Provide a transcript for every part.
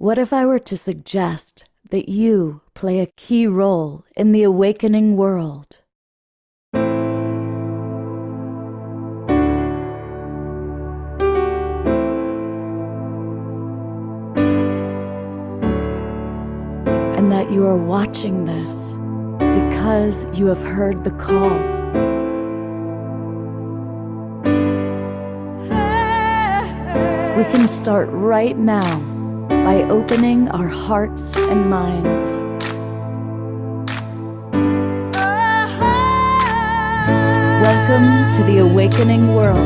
What if I were to suggest that you play a key role in the awakening world? And that you are watching this because you have heard the call. We can start right now by opening our hearts and minds. Welcome to the awakening world.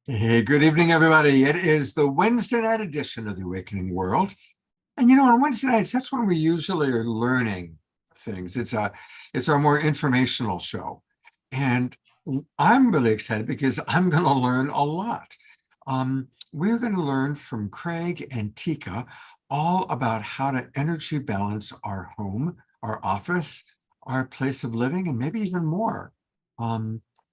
Hey, good evening, everybody. It is the Wednesday night edition of the Awakening World. And on Wednesday nights, that's when we usually are learning things. It's our more informational show. And I'm really excited because I'm going to learn a lot. We're going to learn from Craig and Tika all about how to energy balance our home, our office, our place of living, and maybe even more.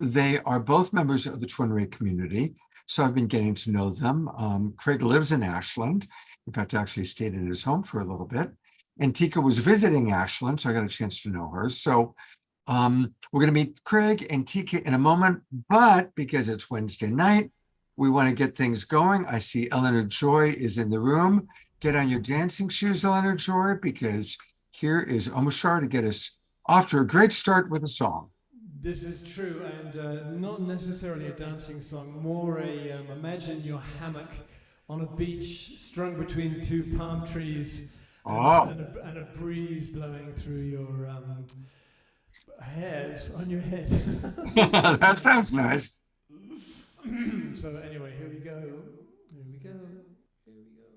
They are both members of the Twin Ray community, so I've been getting to know them. Craig lives in Ashland. In fact, I actually stayed in his home for a little bit. And Tika was visiting Ashland, so I got a chance to know her. So we're going to meet Craig and Tika in a moment, but because it's Wednesday night, we want to get things going. I see Eleanor Joy is in the room. Get on your dancing shoes, Eleanor Joy, because here is Omashar to get us off to a great start with a song. This is true, and not necessarily a dancing song, more imagine your hammock on a beach strung between two palm trees and a breeze blowing through your hairs on your head. That sounds nice. So anyway, here we go. Here we go. Here we go.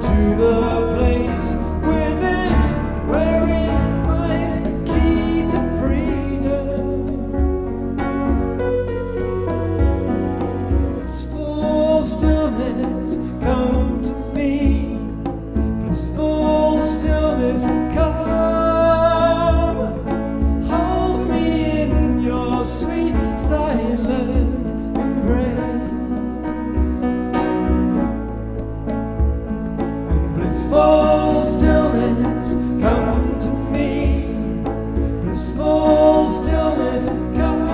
To the place where blissful stillness, come to me. Blissful stillness, come.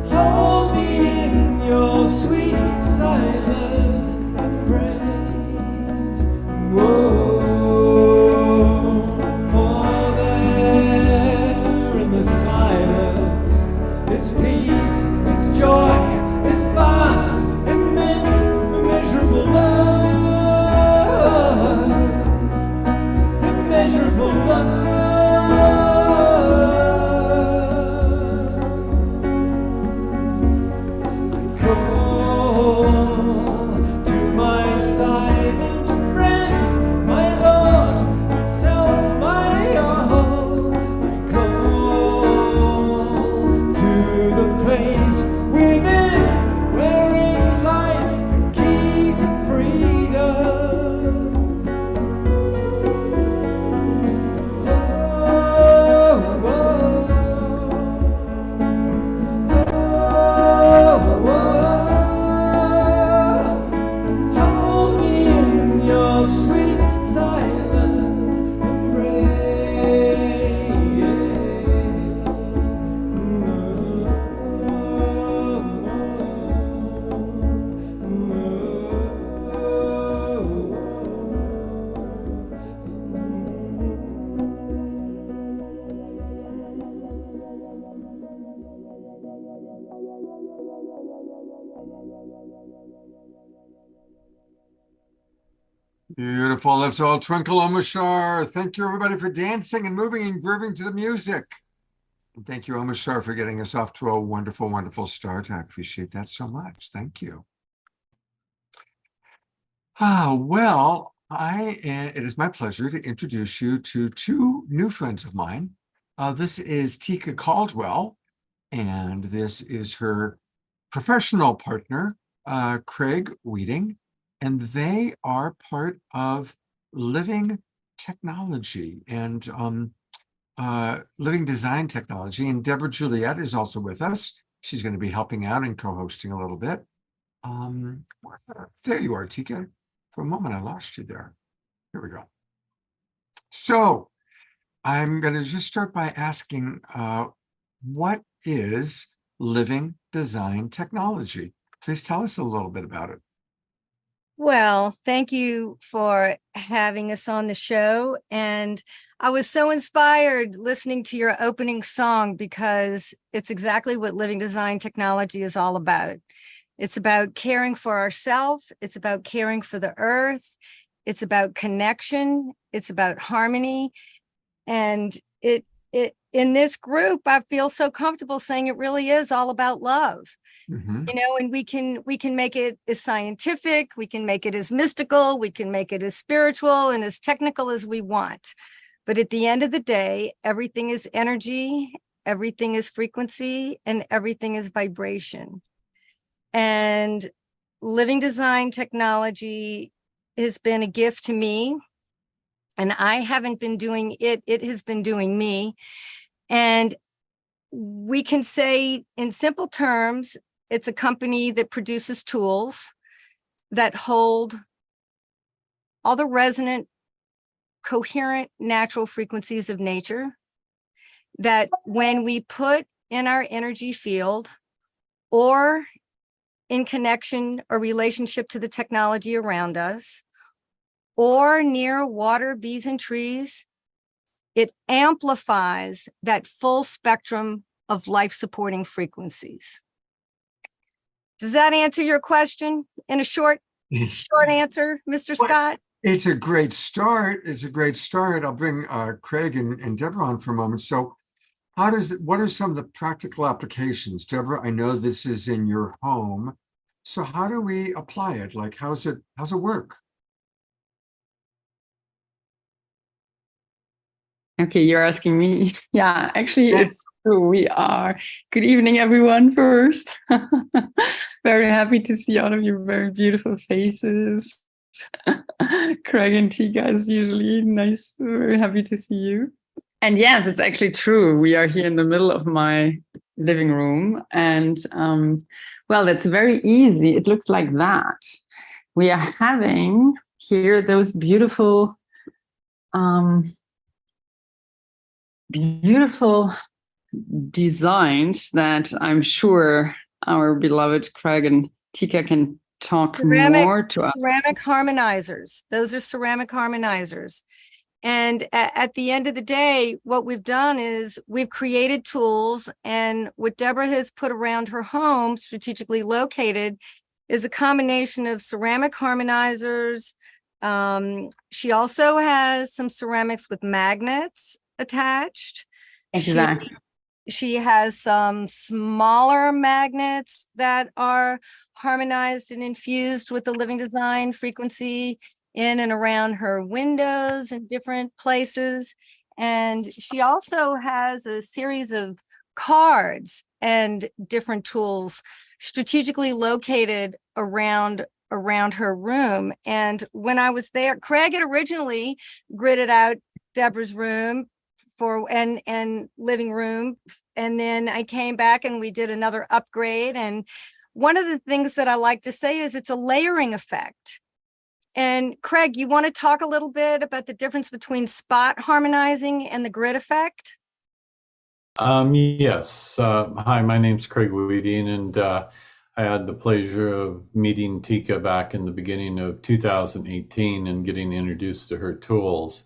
Hold me in your sweet silent embrace. Whoa, for there in the silence is peace, is joy, is vast, immense, immeasurable love, immeasurable love. I call to my silent friend, my Lord, myself, my all. I call to the place within wherein lies the key to freedom. Oh, hold me in your sweet silent Beautiful. Let's all twinkle on Mashar. Thank you, everybody, for dancing and moving and grooving to the music. And thank you, Omashar, for getting us off to a wonderful, wonderful start. I appreciate that so much. Thank you. Well, it is my pleasure to introduce you to two new friends of mine. This is Tika Caldwell, and this is her professional partner, Craig Weeding, and they are part of Living Technology and Living Design Technology. And Deborah Juliet is also with us. She's going to be helping out and co-hosting a little bit. There you are, Tika. For a moment, I lost you there. Here we go. So I'm going to just start by asking, what is Living Design Technology? Please tell us a little bit about it. Well, thank you for having us on the show. And I was so inspired listening to your opening song because it's exactly what Living Design Technology is all about. It's about caring for ourselves. It's about caring for the earth. It's about connection. It's about harmony. And in this group, I feel so comfortable saying it really is all about love. Mm-hmm. You know, and we can make it as scientific, we can make it as mystical, we can make it as spiritual and as technical as we want. But at the end of the day, everything is energy, everything is frequency, and everything is vibration. And Living Design Technology has been a gift to me. And I haven't been doing it, it has been doing me. And we can say in simple terms, it's a company that produces tools that hold all the resonant, coherent, natural frequencies of nature that when we put in our energy field or in connection or relationship to the technology around us, or near water, bees, and trees, it amplifies that full spectrum of life-supporting frequencies. Does that answer your question in a short answer, Mr. Scott? It's a great start. It's a great start. I'll bring Craig and Deborah on for a moment. So what are some of the practical applications? Deborah, I know this is in your home. So how do we apply it? Like, how's it work? Okay, you're asking me. Yeah, actually, it's true. Good evening, everyone, first. Very happy to see all of your very beautiful faces. Craig and Tika, as usually, nice. Very happy to see you. And yes, it's actually true. We are here in the middle of my living room. And well, that's very easy. It looks like that. We are having here those beautiful, beautiful designs that I'm sure our beloved Craig and Tika can talk more to us. Ceramic harmonizers. Those are ceramic harmonizers. And at the end of the day, what we've done is we've created tools, and what Deborah has put around her home, strategically located, is a combination of ceramic harmonizers. She also has some ceramics with magnets attached. Exactly. She has some smaller magnets that are harmonized and infused with the living design frequency in and around her windows in different places. And she also has a series of cards and different tools strategically located around her room. And when I was there, Craig had originally gridded out Deborah's room and living room. And then I came back and we did another upgrade. And one of the things that I like to say is it's a layering effect. And Craig, you want to talk a little bit about the difference between spot harmonizing and the grid effect? Yes. Hi, my name's Craig Weeding, and I had the pleasure of meeting Tika back in the beginning of 2018 and getting introduced to her tools.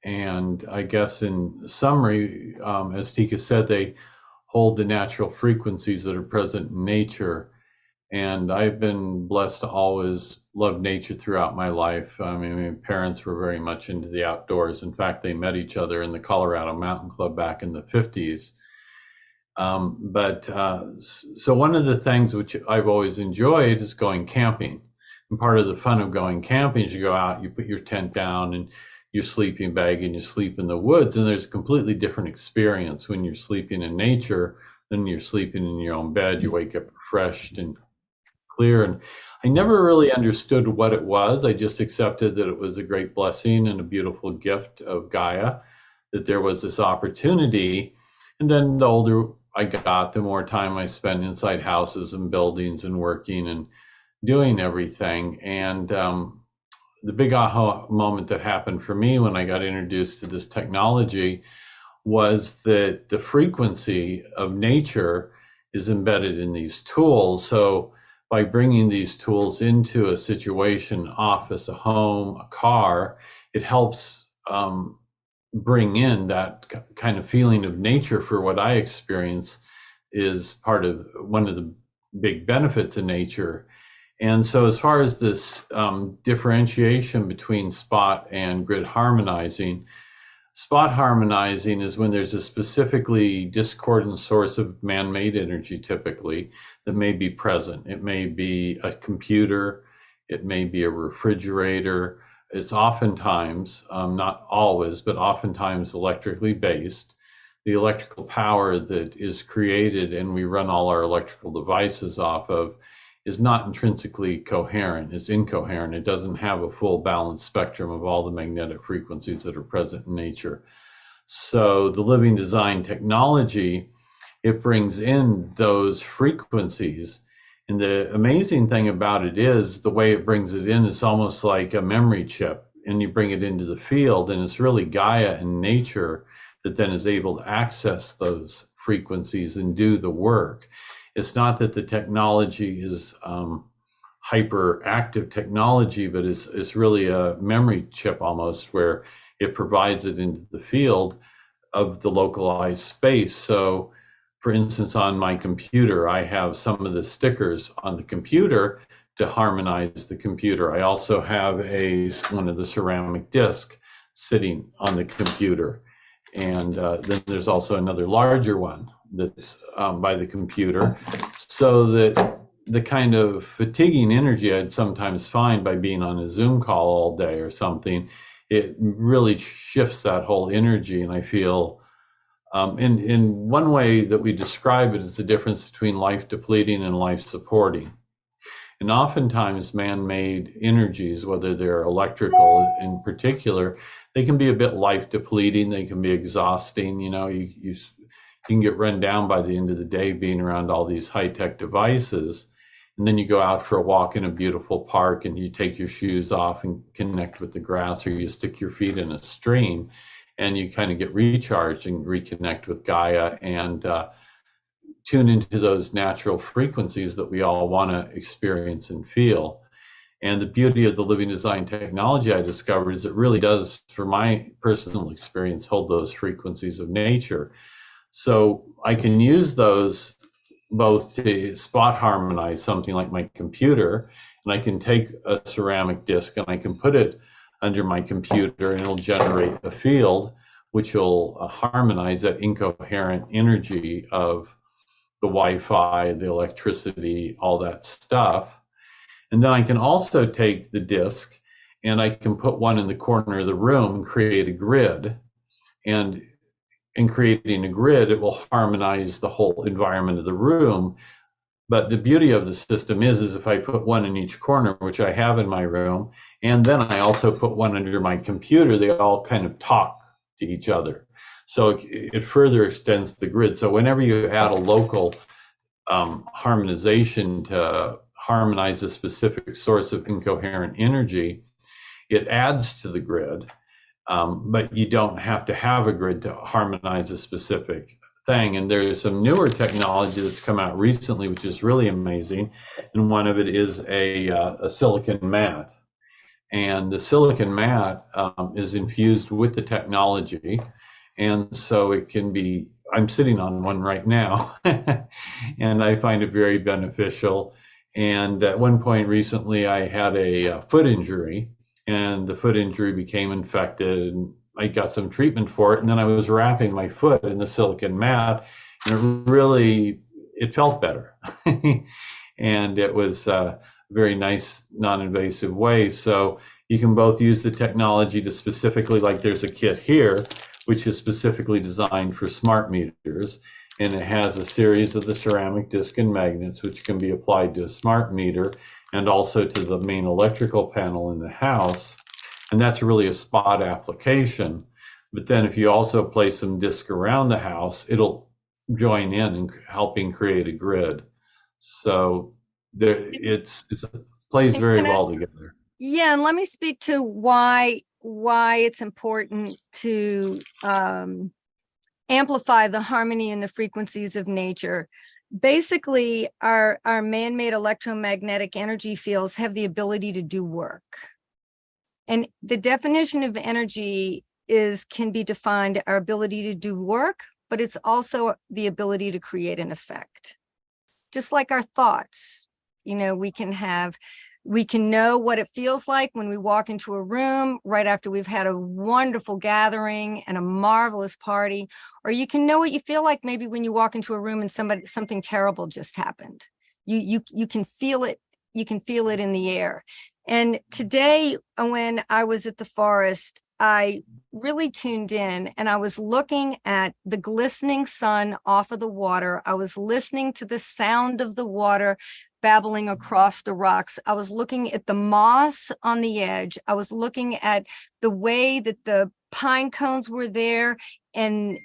And I guess in summary, as Tika said, they hold the natural frequencies that are present in nature. And I've been blessed to always love nature throughout my life. I mean, my parents were very much into the outdoors. In fact, they met each other in the Colorado Mountain Club back in the 50s. So one of the things which I've always enjoyed is going camping. And part of the fun of going camping is you go out, you put your tent down and your sleeping bag, and you sleep in the woods. And there's a completely different experience when you're sleeping in nature than you're sleeping in your own bed. You wake up refreshed and clear. And I never really understood what it was. I just accepted that it was a great blessing and a beautiful gift of Gaia, that there was this opportunity. And then the older I got, the more time I spent inside houses and buildings and working and doing everything. And the big aha moment that happened for me when I got introduced to this technology was that the frequency of nature is embedded in these tools. So by bringing these tools into a situation, office, a home, a car, it helps bring in that kind of feeling of nature. For what I experience is part of one of the big benefits of nature. And so as far as this differentiation between spot and grid harmonizing, spot harmonizing is when there's a specifically discordant source of man-made energy, typically, that may be present. It may be a computer, it may be a refrigerator. It's oftentimes, not always, but oftentimes electrically based. The electrical power that is created and we run all our electrical devices off of is not intrinsically coherent, it's incoherent. It doesn't have a full balanced spectrum of all the magnetic frequencies that are present in nature. So the living design technology, it brings in those frequencies. And the amazing thing about it is the way it brings it in is almost like a memory chip, and you bring it into the field, and it's really Gaia and nature that then is able to access those frequencies and do the work. It's not that the technology is hyperactive technology, but it's really a memory chip almost, where it provides it into the field of the localized space. So for instance, on my computer, I have some of the stickers on the computer to harmonize the computer. I also have one of the ceramic discs sitting on the computer. And then there's also another larger one that's by the computer, so that the kind of fatiguing energy I'd sometimes find by being on a Zoom call all day or something, it really shifts that whole energy. And I feel in one way that we describe it is the difference between life depleting and life supporting. And oftentimes man-made energies, whether they're electrical in particular, they can be a bit life depleting. They can be exhausting. You know, you can get run down by the end of the day being around all these high-tech devices. And then you go out for a walk in a beautiful park and you take your shoes off and connect with the grass, or you stick your feet in a stream and you kind of get recharged and reconnect with Gaia and tune into those natural frequencies that we all want to experience and feel. And the beauty of the living design technology I discovered is it really does, for my personal experience, hold those frequencies of nature. So I can use those both to spot harmonize something like my computer, and I can take a ceramic disc and I can put it under my computer and it'll generate a field which will harmonize that incoherent energy of the Wi-Fi, the electricity, all that stuff. And then I can also take the disc and I can put one in the corner of the room and create a grid. And in creating a grid, it will harmonize the whole environment of the room. But the beauty of the system is if I put one in each corner, which I have in my room, and then I also put one under my computer, they all kind of talk to each other. So it further extends the grid. So whenever you add a local harmonization to harmonize a specific source of incoherent energy, it adds to the grid. But you don't have to have a grid to harmonize a specific thing. And there's some newer technology that's come out recently, which is really amazing. And one of it is a silicon mat. And the silicon mat is infused with the technology. And so it can be, I'm sitting on one right now, and I find it very beneficial. And at one point recently, I had a foot injury. And the foot injury became infected and I got some treatment for it. And then I was wrapping my foot in the silicon mat and it felt better. And it was a very nice, non-invasive way. So you can both use the technology to specifically, like there's a kit here, which is specifically designed for smart meters. And it has a series of the ceramic disc and magnets, which can be applied to a smart meter and also to the main electrical panel in the house. And that's really a spot application. But then if you also place some disc around the house, it'll join in and helping create a grid. So there, it plays very well together. Yeah, and let me speak to why it's important to amplify the harmony and the frequencies of nature. Basically, our man-made electromagnetic energy fields have the ability to do work. And the definition of energy can be defined our ability to do work, but it's also the ability to create an effect. Just like our thoughts, we can know what it feels like when we walk into a room right after we've had a wonderful gathering and a marvelous party, or you can know what you feel like maybe when you walk into a room and something terrible just happened. You can feel it. You can feel it in the air. And today, when I was at the forest, I really tuned in and I was looking at the glistening sun off of the water. I was listening to the sound of the water babbling across the rocks. I was looking at the moss on the edge. I was looking at the way that the pine cones were there and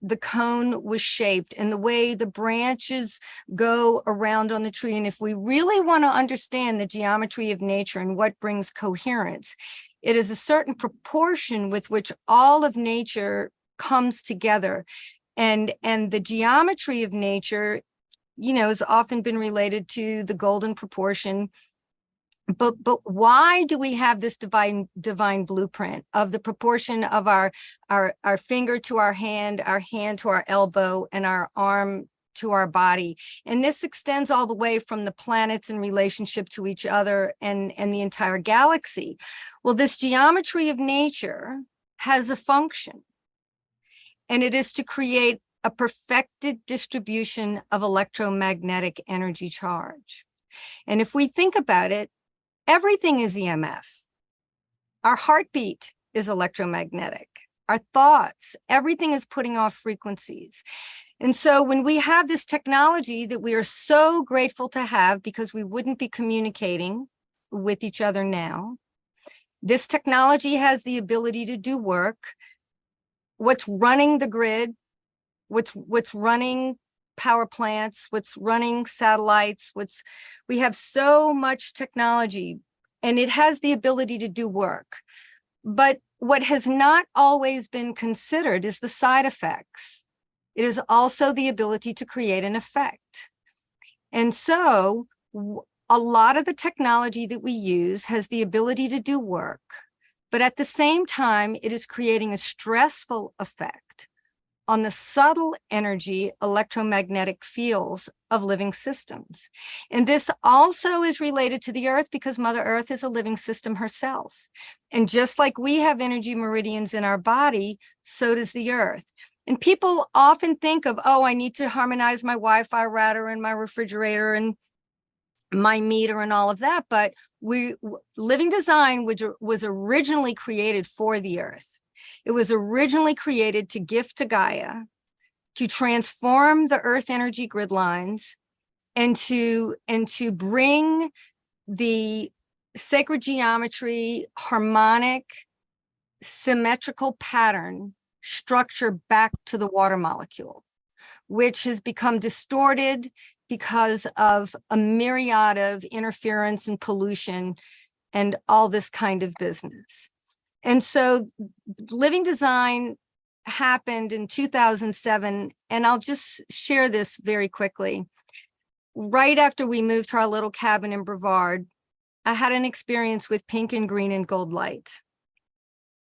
the cone was shaped and the way the branches go around on the tree. And if we really want to understand the geometry of nature and what brings coherence, it is a certain proportion with which all of nature comes together. And the geometry of nature, has often been related to the golden proportion. But why do we have this divine blueprint of the proportion of our finger to our hand to our elbow, and our arm to our body? And this extends all the way from the planets in relationship to each other and the entire galaxy. Well, this geometry of nature has a function, and it is to create a perfected distribution of electromagnetic energy charge. And if we think about it, everything is EMF. Our heartbeat is electromagnetic. Our thoughts, everything is putting off frequencies. And so when we have this technology that we are so grateful to have, because we wouldn't be communicating with each other now, this technology has the ability to do work. What's running the grid, what's running power plants, what's running satellites, we have so much technology, and it has the ability to do work. But what has not always been considered is the side effects. It is also the ability to create an effect. And so a lot of the technology that we use has the ability to do work, but at the same time, it is creating a stressful effect on the subtle energy electromagnetic fields of living systems. And this also is related to the earth because Mother Earth is a living system herself. And just like we have energy meridians in our body, so does the earth. And people often think of, oh, I need to harmonize my Wi-Fi router and my refrigerator and my meter and all of that. But living design was originally created for the earth. It was originally created to gift to Gaia, to transform the earth energy grid lines, and to bring the sacred geometry, harmonic, symmetrical pattern structure back to the water molecule, which has become distorted because of a myriad of interference and pollution and all this kind of business. And so living design happened in 2007, and I'll just share this very quickly. Right after we moved to our little cabin in Brevard, I had an experience with pink and green and gold light.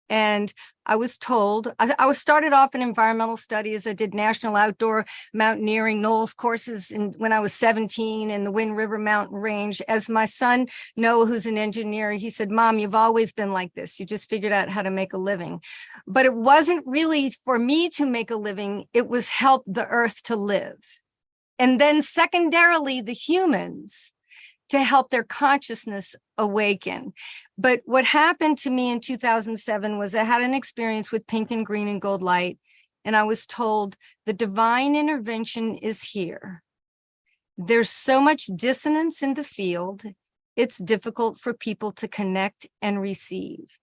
And I was told, I was started off in environmental studies. I did national outdoor mountaineering Knowles courses when I was 17 in the Wind River Mountain Range. As my son, Noah, who's an engineer, he said, Mom, you've always been like this. You just figured out how to make a living. But it wasn't really for me to make a living. It was help the earth to live. And then secondarily, the humans to help their consciousness awaken. But what happened to me in 2007 was I had an experience with pink and green and gold light, and I was told the divine intervention is here. There's so much dissonance in the field, it's difficult for people to connect and receive.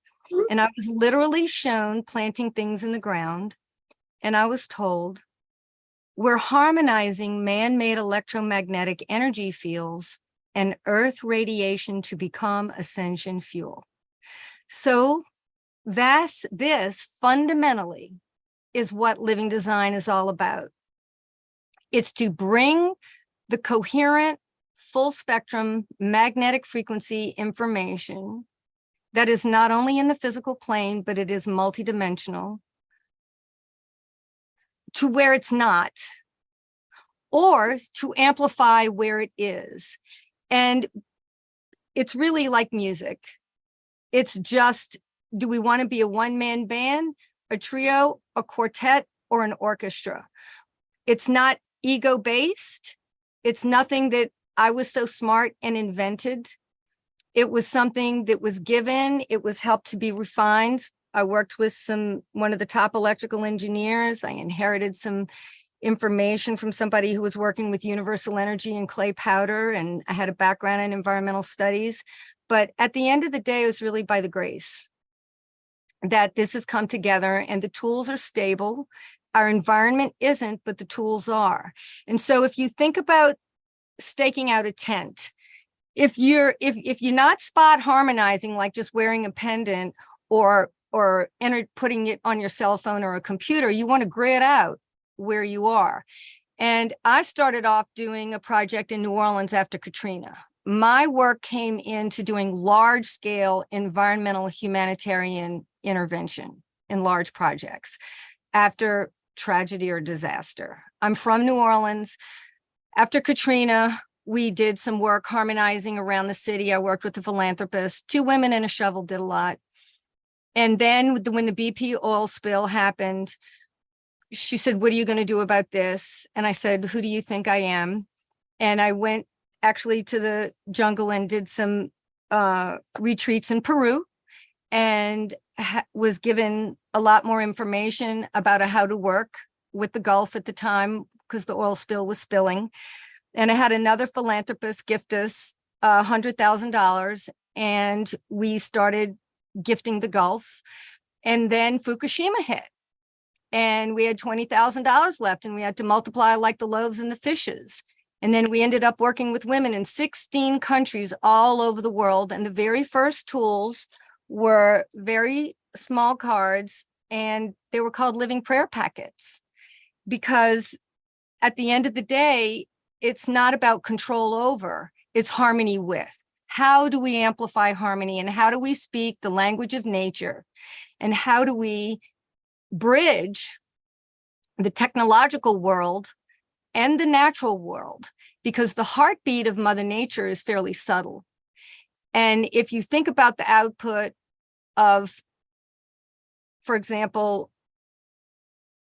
And I was literally shown planting things in the ground, and I was told, we're harmonizing man-made electromagnetic energy fields and earth radiation to become ascension fuel. So this fundamentally is what living design is all about. It's to bring the coherent, full spectrum magnetic frequency information that is not only in the physical plane, but it is multidimensional, to where it's not, or to amplify where it is. And it's really like music. It's just, do we want to be a one-man band, a trio, a quartet, or an orchestra? It's not ego-based. It's nothing that I was so smart and invented. It was something that was given. It was helped to be refined. I worked with one of the top electrical engineers. I inherited some information from somebody who was working with universal energy and clay powder, and I had a background in environmental studies. But at the end of the day, it was really by the grace that this has come together, and the tools are stable. Our environment isn't, but the tools are. And so if you think about staking out a tent, if you're not spot harmonizing, like just wearing a pendant or putting it on your cell phone or a computer, you want to grid out where you are. And I started off doing a project in New Orleans after Katrina. My work came into doing large scale environmental humanitarian intervention in large projects after tragedy or disaster. I'm from New Orleans. After Katrina, we did some work harmonizing around the city. I worked with a philanthropist, 2 women and a shovel did a lot. And then when the BP oil spill happened, she said, what are you going to do about this? And I said, who do you think I am? And I went actually to the jungle and did some retreats in Peru, and was given a lot more information about how to work with the Gulf at the time, because the oil spill was spilling. And I had another philanthropist gift us $100,000, and we started gifting the Gulf. And then Fukushima hit. and we had $20,000 left, and we had to multiply like the loaves and the fishes. And then we ended up working with women in 16 countries all over the world. And the very first tools were very small cards, and they were called living prayer packets, because at the end of the day, it's not about control over, it's harmony with. How do we amplify harmony, and how do we speak the language of nature? And how do we bridge the technological world and the natural world? Because the heartbeat of Mother Nature is fairly subtle. And if you think about the output of, for example,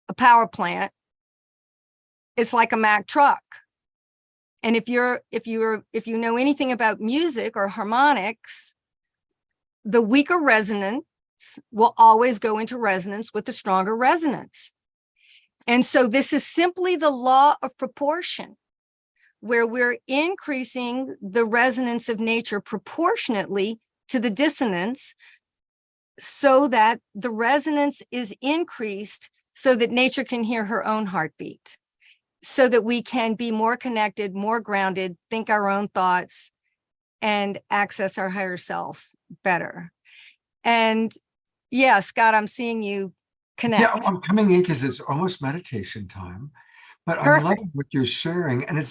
a power plant, it's like a Mack truck. And if you know anything about music or harmonics, the weaker resonance will always go into resonance with the stronger resonance. And so this is simply the law of proportion, where we're increasing the resonance of nature proportionately to the dissonance, so that the resonance is increased so that nature can hear her own heartbeat, so that we can be more connected, more grounded, think our own thoughts, and access our higher self better. And yeah, Scott, I'm seeing you connect. Yeah, I'm coming in because it's almost meditation time, but I'm Perfect. loving what you're sharing. And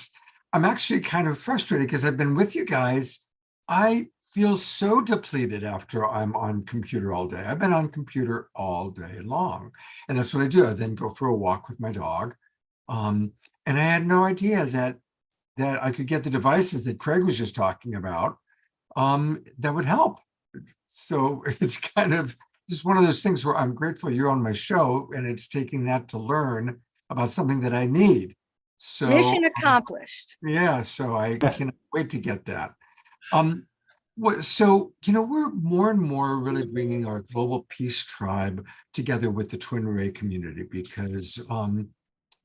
I'm actually kind of frustrated because I've been with you guys. I feel so depleted after I'm on computer all day. I've been on computer all day long. And that's what I do. I then go for a walk with my dog. And I had no idea that I could get the devices that Craig was just talking about that would help. So it's kind of just one of those things where I'm grateful you're on my show, and it's taking that to learn about something that I need. So Mission accomplished. yeah, so I cannot wait to get that. So, we're more and more really bringing our global peace tribe together with the Twin Ray community, because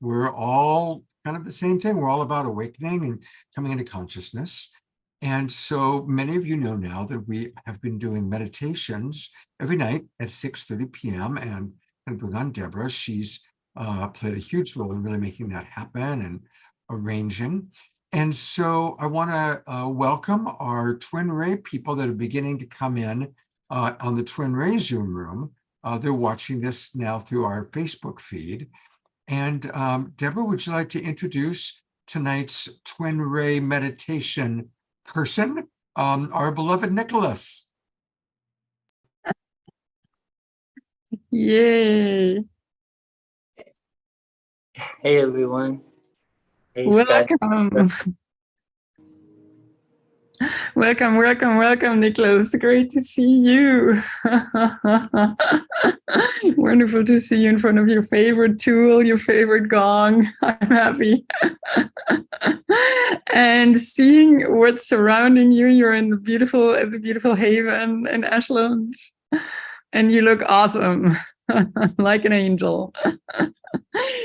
we're all kind of the same thing. We're all about awakening and coming into consciousness. And so many of you know now that we have been doing meditations every night at 6:30 p.m. and bring on Deborah. She's played a huge role in really making that happen and arranging. And so I want to welcome our Twin Ray people that are beginning to come in on the Twin Ray Zoom room. They're watching this now through our Facebook feed. And Deborah, would you like to introduce tonight's Twin Ray meditation person, our beloved Nicholas? Yay. Hey everyone. Hey Scott. Welcome. Welcome, Nicholas. Great to see you. Wonderful to see you in front of your favorite tool, your favorite gong. I'm happy. And seeing what's surrounding you. You're in the beautiful haven in Ashland, and you look awesome. Like an angel.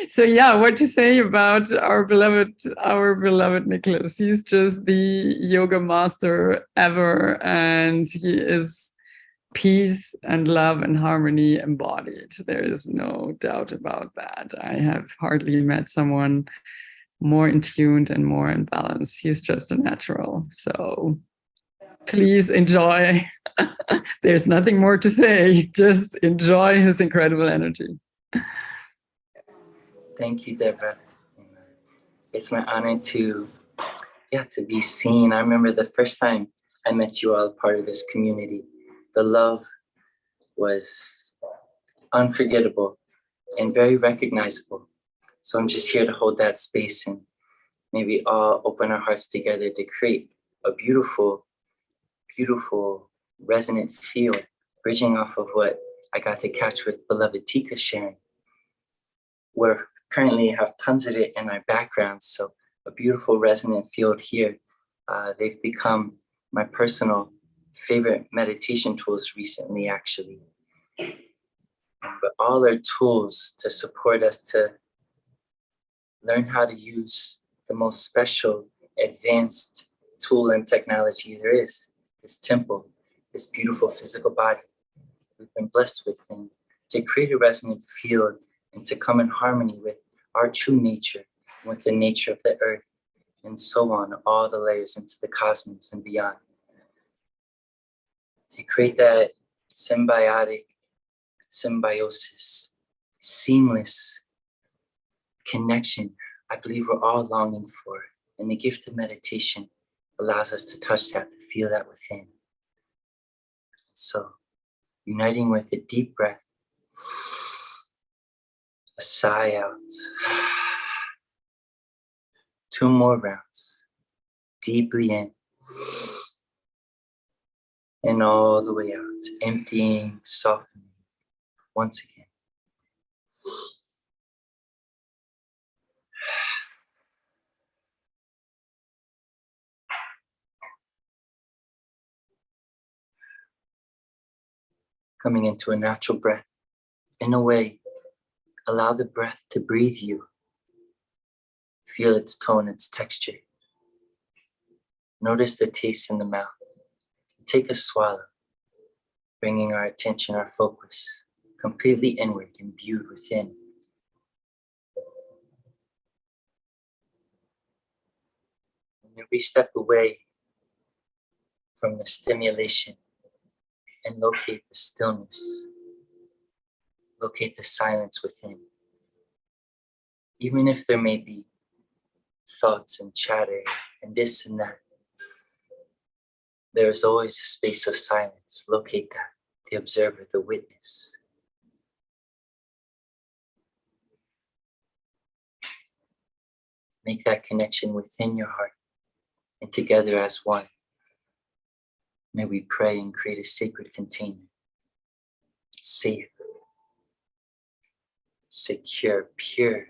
So yeah, what to say about our beloved Nicholas? He's just the yoga master ever, and he is peace and love and harmony embodied. There is no doubt about that. I have hardly met someone more in tuned and more in balance. He's just a natural. So please enjoy. There's nothing more to say. Just enjoy his incredible energy. Thank you, Deborah. It's my honor to be seen. I remember the first time I met you all part of this community. The love was unforgettable and very recognizable. So I'm just here to hold that space and maybe all open our hearts together to create a beautiful resonant field, bridging off of what I got to catch with beloved Tika sharing. We currently have tons of it in our background, so a beautiful resonant field here. They've become my personal favorite meditation tools recently, actually. But all are tools to support us to learn how to use the most special, advanced tool and technology there is, this temple, this beautiful physical body we've been blessed with, and to create a resonant field and to come in harmony with our true nature, with the nature of the earth, and so on, all the layers into the cosmos and beyond. To create that symbiotic, symbiosis, seamless connection I believe we're all longing for. And the gift of meditation allows us to touch that, to feel that within. So, uniting with a deep breath, a sigh out. 2 more rounds. Deeply in. And all the way out. Emptying, softening. Once again. Coming into a natural breath. In a way, allow the breath to breathe you. Feel its tone, its texture. Notice the taste in the mouth. Take a swallow, bringing our attention, our focus, completely inward, imbued within. And we step away from the stimulation and locate the stillness, locate the silence within. Even if there may be thoughts and chatter and this and that, there is always a space of silence. Locate that, the observer, the witness. Make that connection within your heart and together as one. May we pray and create a sacred container, safe, secure, pure,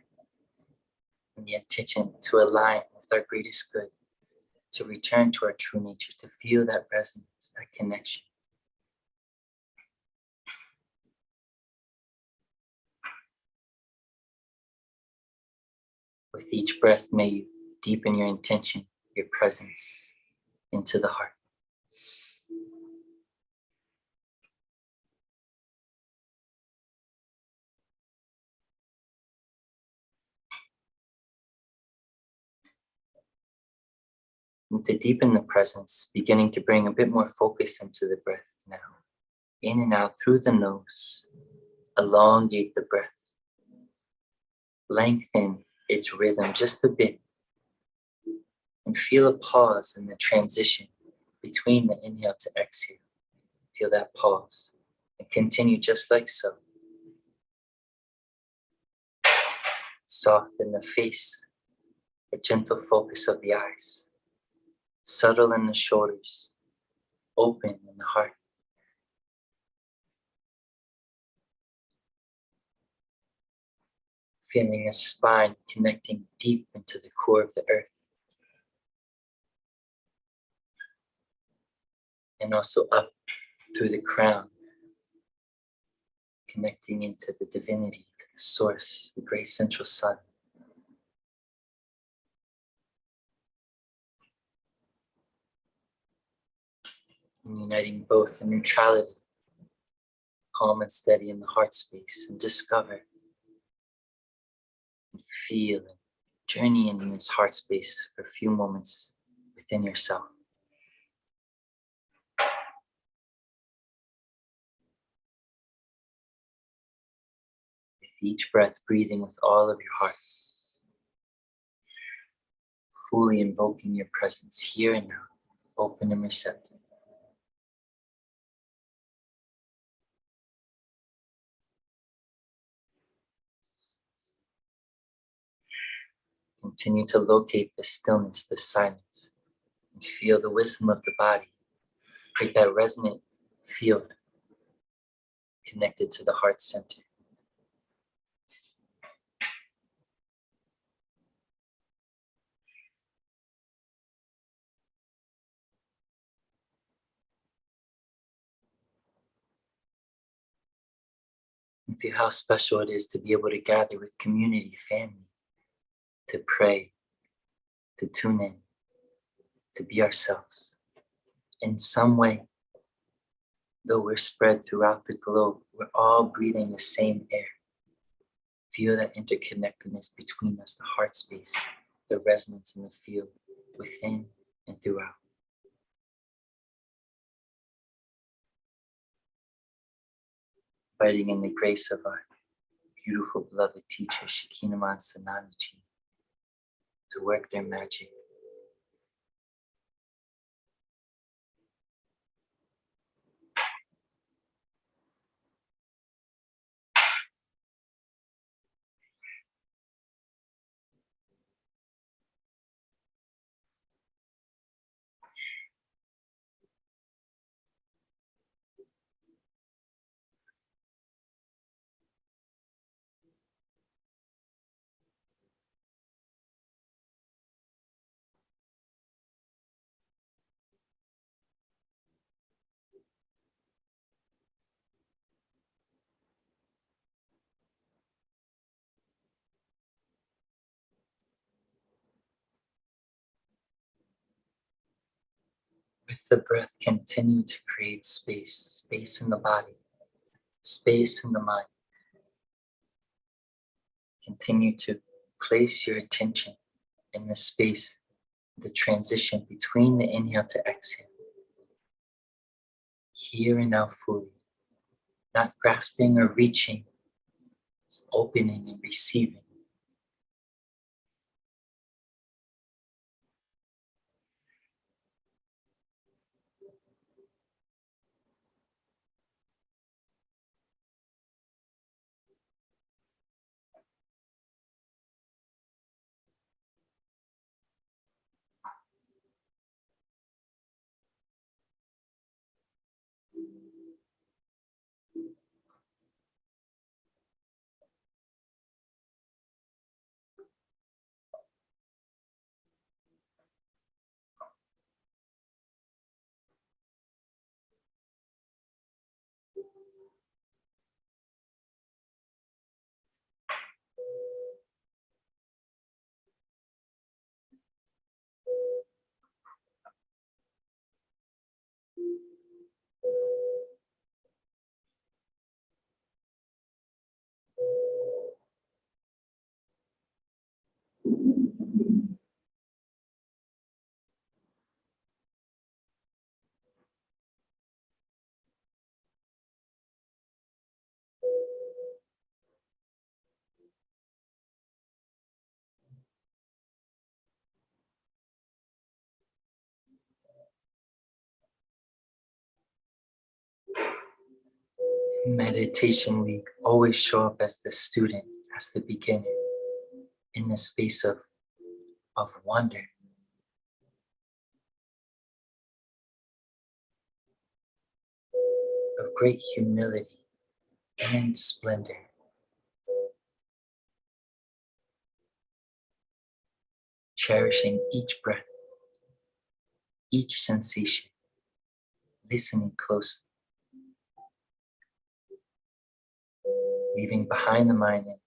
and the intention to align with our greatest good, to return to our true nature, to feel that resonance, that connection. With each breath, may you deepen your intention, your presence into the heart. And to deepen the presence, beginning to bring a bit more focus into the breath now. In and out through the nose. Elongate the breath. Lengthen its rhythm just a bit. And feel a pause in the transition between the inhale to exhale. Feel that pause. And continue just like so. Soft in the face. A gentle focus of the eyes. Subtle in the shoulders, open in the heart. Feeling a spine connecting deep into the core of the earth. And also up through the crown, connecting into the divinity, the source, the great central sun. And uniting both in neutrality, calm and steady in the heart space, and discover, and feel, and journey in this heart space for a few moments within yourself. With each breath, breathing with all of your heart, fully invoking your presence here and now, open and receptive. Continue to locate the stillness, the silence, and feel the wisdom of the body. Create that resonant field connected to the heart center. And feel how special it is to be able to gather with community, family, to pray, to tune in, to be ourselves. In some way, though we're spread throughout the globe, we're all breathing the same air. Feel that interconnectedness between us, the heart space, the resonance in the field within and throughout. Inviting in the grace of our beautiful beloved teacher, Shakinaman Sananaji, to work their magic. With the breath, continue to create space, space in the body, space in the mind. Continue to place your attention in the space, the transition between the inhale to exhale. Here and now fully, not grasping or reaching, just opening and receiving. Meditation, we always show up as the student, as the beginner, in the space of wonder. Of great humility and splendor. Cherishing each breath, each sensation, listening closely, leaving behind the mind and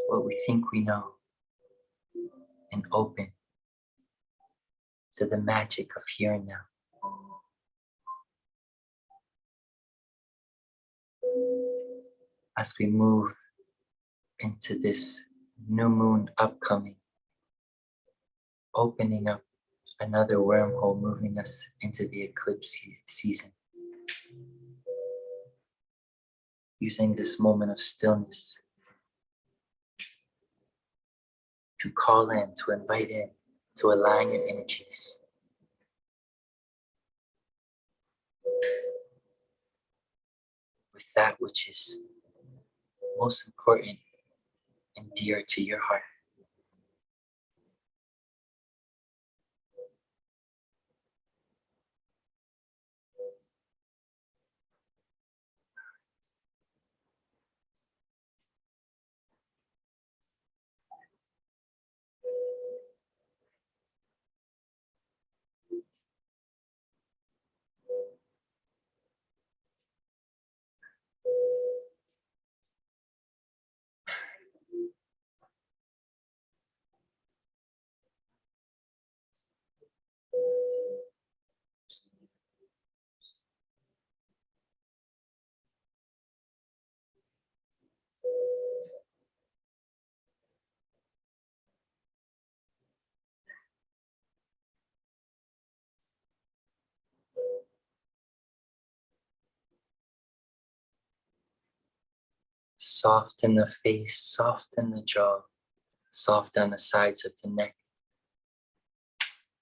what we think we know, and open to the magic of here and now. As we move into this new moon upcoming, opening up another wormhole, moving us into the eclipse season. Using this moment of stillness to call in, to invite in, to align your energies. With that which is most important and dear to your heart. Soft in the face, soft in the jaw, soft down the sides of the neck.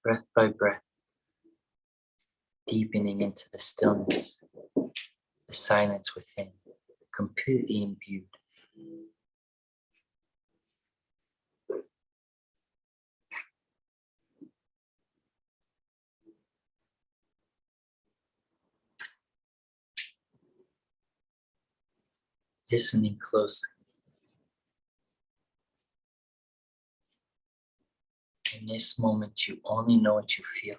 Breath by breath, deepening into the stillness, the silence within, completely imbued. Listening closely. In this moment, you only know what you feel.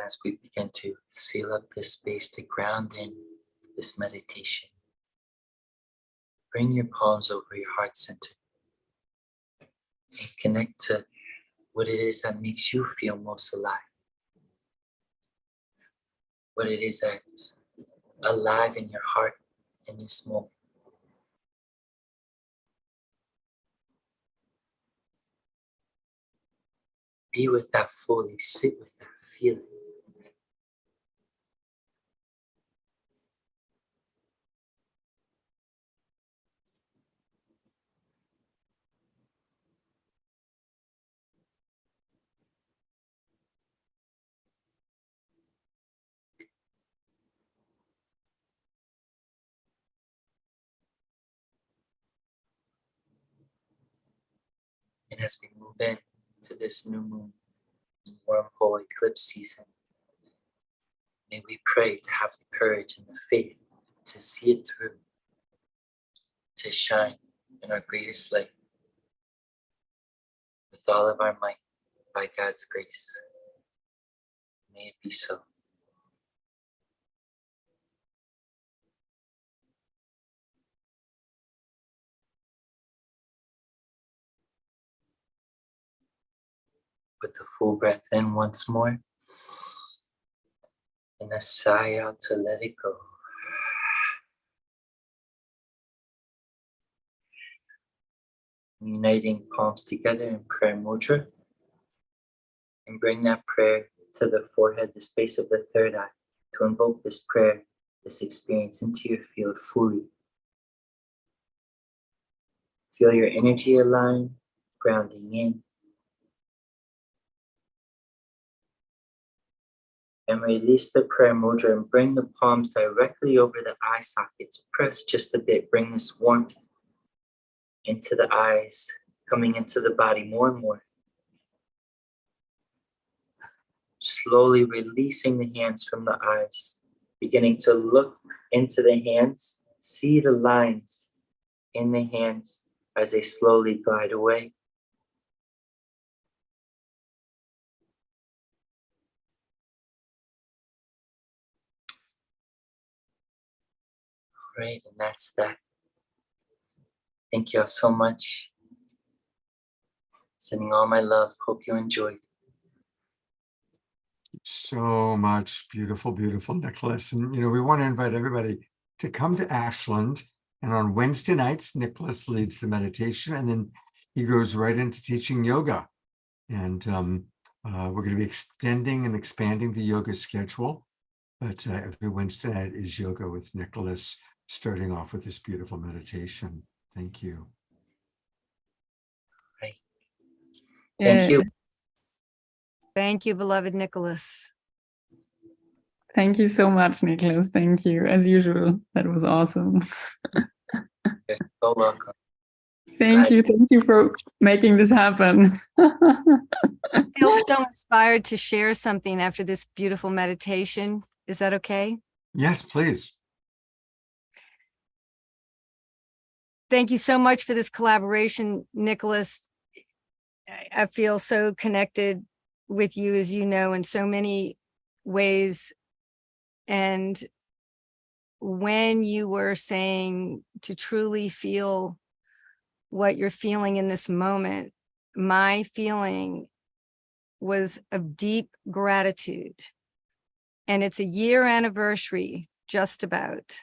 As we begin to seal up this space to ground in this meditation, bring your palms over your heart center and connect to what it is that makes you feel most alive. What it is that's alive in your heart in this moment. Be with that fully, sit with that feeling. And as we move in to this new moon, wormhole eclipse season, may we pray to have the courage and the faith to see it through, to shine in our greatest light with all of our might by God's grace. May it be so. With a full breath in once more, and a sigh out to let it go. Uniting palms together in prayer mudra, and bring that prayer to the forehead, the space of the third eye, to invoke this prayer, this experience into your field fully. Feel your energy align, grounding in. And release the prayer mudra and bring the palms directly over the eye sockets. Press just a bit, bring this warmth into the eyes, coming into the body more and more. Slowly releasing the hands from the eyes, beginning to look into the hands, see the lines in the hands as they slowly glide away. Great, and that's that. Thank you all so much. Sending all my love. Hope you enjoyed. So much. Beautiful, beautiful, Nicholas. And, we want to invite everybody to come to Ashland. And on Wednesday nights, Nicholas leads the meditation, and then he goes right into teaching yoga. And we're going to be extending and expanding the yoga schedule. But every Wednesday night is yoga with Nicholas, starting off with this beautiful meditation. Thank you. Right. Thank you. Thank you, beloved Nicholas. Thank you so much, Nicholas. Thank you. As usual, that was awesome. You're so welcome. Thank you for making this happen. I feel so inspired to share something after this beautiful meditation. Is that okay? Yes, please. Thank you so much for this collaboration, Nicholas. I feel so connected with you, as you know, in so many ways. And when you were saying to truly feel what you're feeling in this moment, my feeling was of deep gratitude. And it's a year anniversary, just about,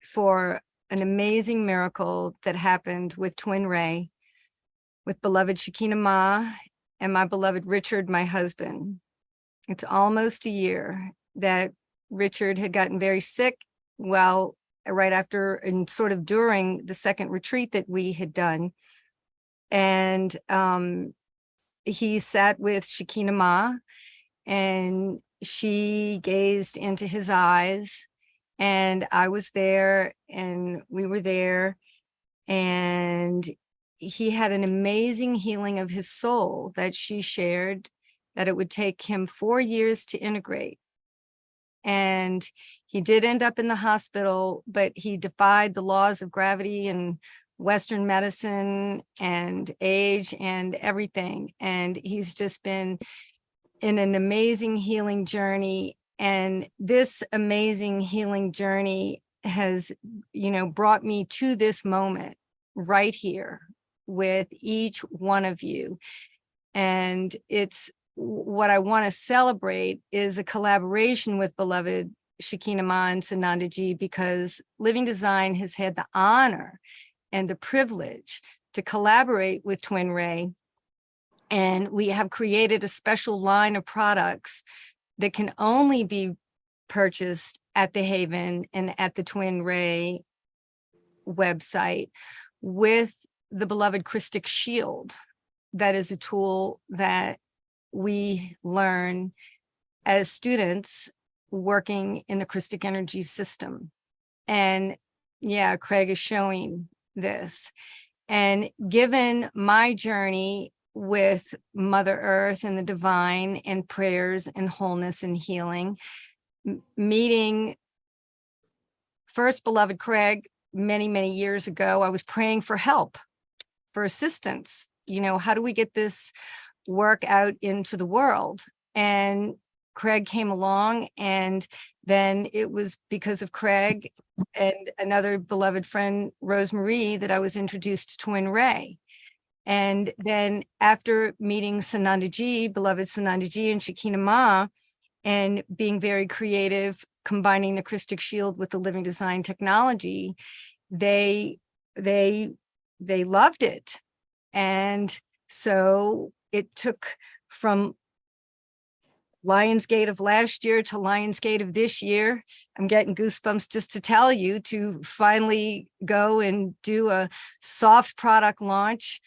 for an amazing miracle that happened with Twin Ray, with beloved Shekinah Ma and my beloved Richard, my husband. It's almost a year that Richard had gotten very sick. Well, right after and sort of during the second retreat that we had done. And he sat with Shekinah Ma, and she gazed into his eyes, and I was there, and we were there, and he had an amazing healing of his soul that she shared, that it would take him 4 years to integrate. And he did end up in the hospital, but he defied the laws of gravity and Western medicine and age and everything. And he's just been in an amazing healing journey. And this amazing healing journey has, brought me to this moment right here with each one of you. And it's what I want to celebrate is a collaboration with beloved Shekinah Ma and Sanandaji, because Living Design has had the honor and the privilege to collaborate with Twin Ray. And we have created a special line of products that can only be purchased at the Haven and at the Twin Ray website, with the beloved Christic Shield. That is a tool that we learn as students working in the Christic energy system. And yeah, Craig is showing this. And given my journey with Mother Earth and the divine and prayers and wholeness and healing, meeting first beloved Craig many, many years ago, I was praying for help, for assistance. How do we get this work out into the world? And Craig came along, and then it was because of Craig and another beloved friend, Rosemarie, that I was introduced to Twin Ray. And then after meeting Sanandaji, beloved Sanandaji and Shekinah Ma, and being very creative, combining the Christic Shield with the Living Design technology, they loved it. And so it took from Lionsgate of last year to Lionsgate of this year. I'm getting goosebumps just to tell you, to finally go and do a soft product launch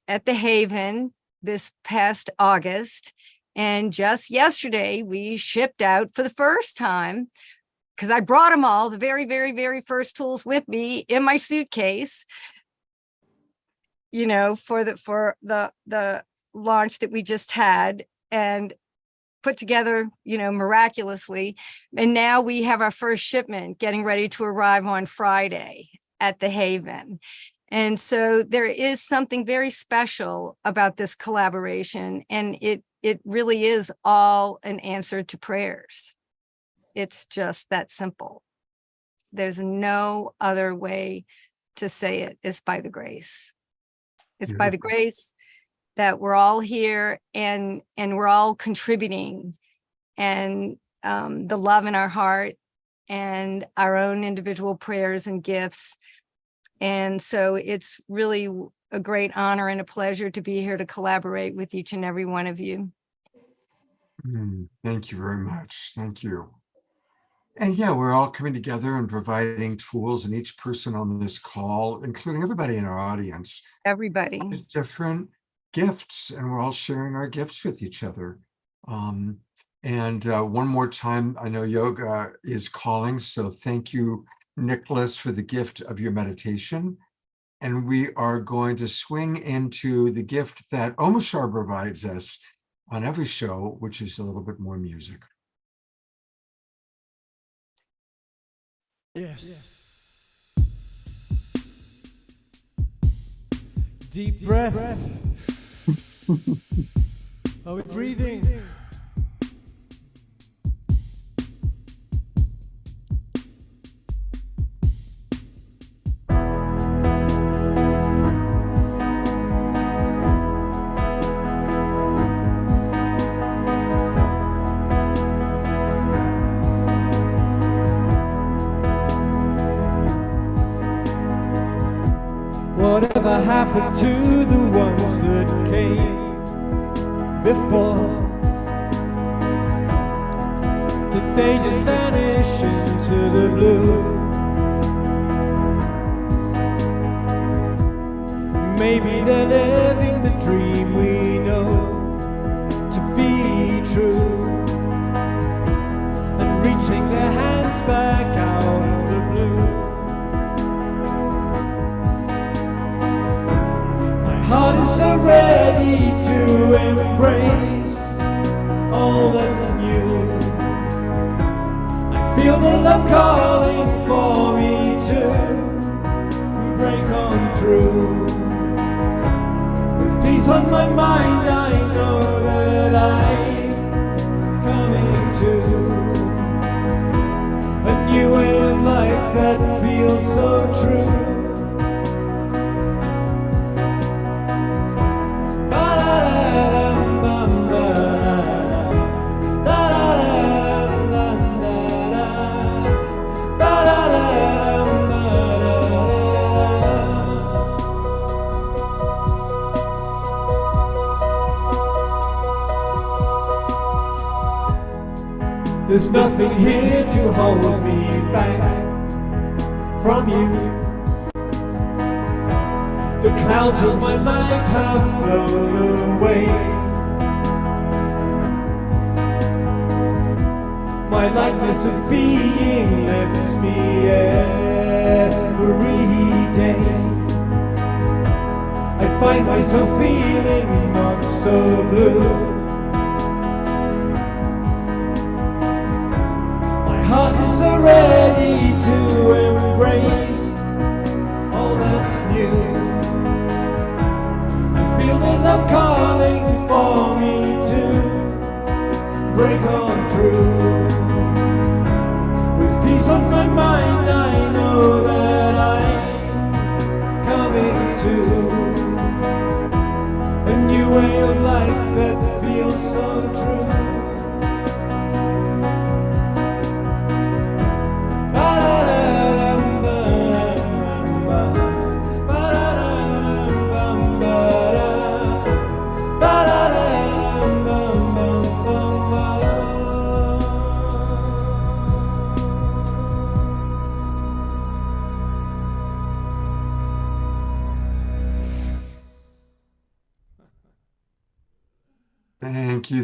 at the Haven this past August. And just yesterday, we shipped out for the first time, because I brought them all, the very, very, very first tools with me in my suitcase, for the launch that we just had, and put together, miraculously. And now we have our first shipment getting ready to arrive on Friday at the Haven. And so there is something very special about this collaboration, and it really is all an answer to prayers. It's just that simple. There's no other way to say it. It's by the grace. It's by the grace that we're all here, and we're all contributing, and the love in our heart and our own individual prayers and gifts. And so it's really a great honor and a pleasure to be here to collaborate with each and every one of you. Thank you very much. Thank you. And yeah, we're all coming together and providing tools, and each person on this call, including everybody in our audience, Everybody. has different gifts, and we're all sharing our gifts with each other. And one more time, I know yoga is calling, so thank you, Nicholas, for the gift of your meditation. and we are going to swing into the gift that Om Shar provides us on every show, which is a little bit more music. Yes. Deep breath. Are we breathing? Whatever happened to the ones that came before? Did they just vanish into the blue? Maybe they're living the dream we know to be true, and reaching their hands back out of the blue. Heart is so ready to embrace all that's new. I feel the love calling for me to break on through. With peace on my mind, I know that I'm coming to a new way of life that feels so true. There's nothing here to hold me back from you. The clouds of my life have flown away. My lightness of being lifts me every day. I find myself feeling not so blue. Heart is so ready to embrace all that's new. I feel the love calling for me to break on through. With peace on my mind, I know that I'm coming to a new way of life that feels so true.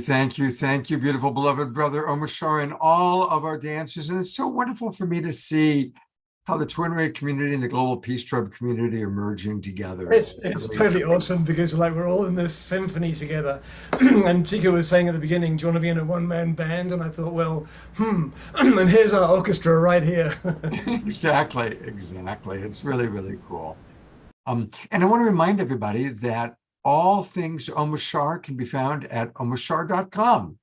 Thank you, beautiful, beloved brother Om Shar, and all of our dancers. And it's so wonderful for me to see how the Twin Ray community and the Global Peace Tribe community are merging together. It's totally awesome because like we're all in this symphony together. And Tika was saying at the beginning, do you want to be in a one-man band? And I thought, well, and here's our orchestra right here. Exactly. It's really, really cool. And I want to remind everybody that all things Om Shar can be found at omshar.com,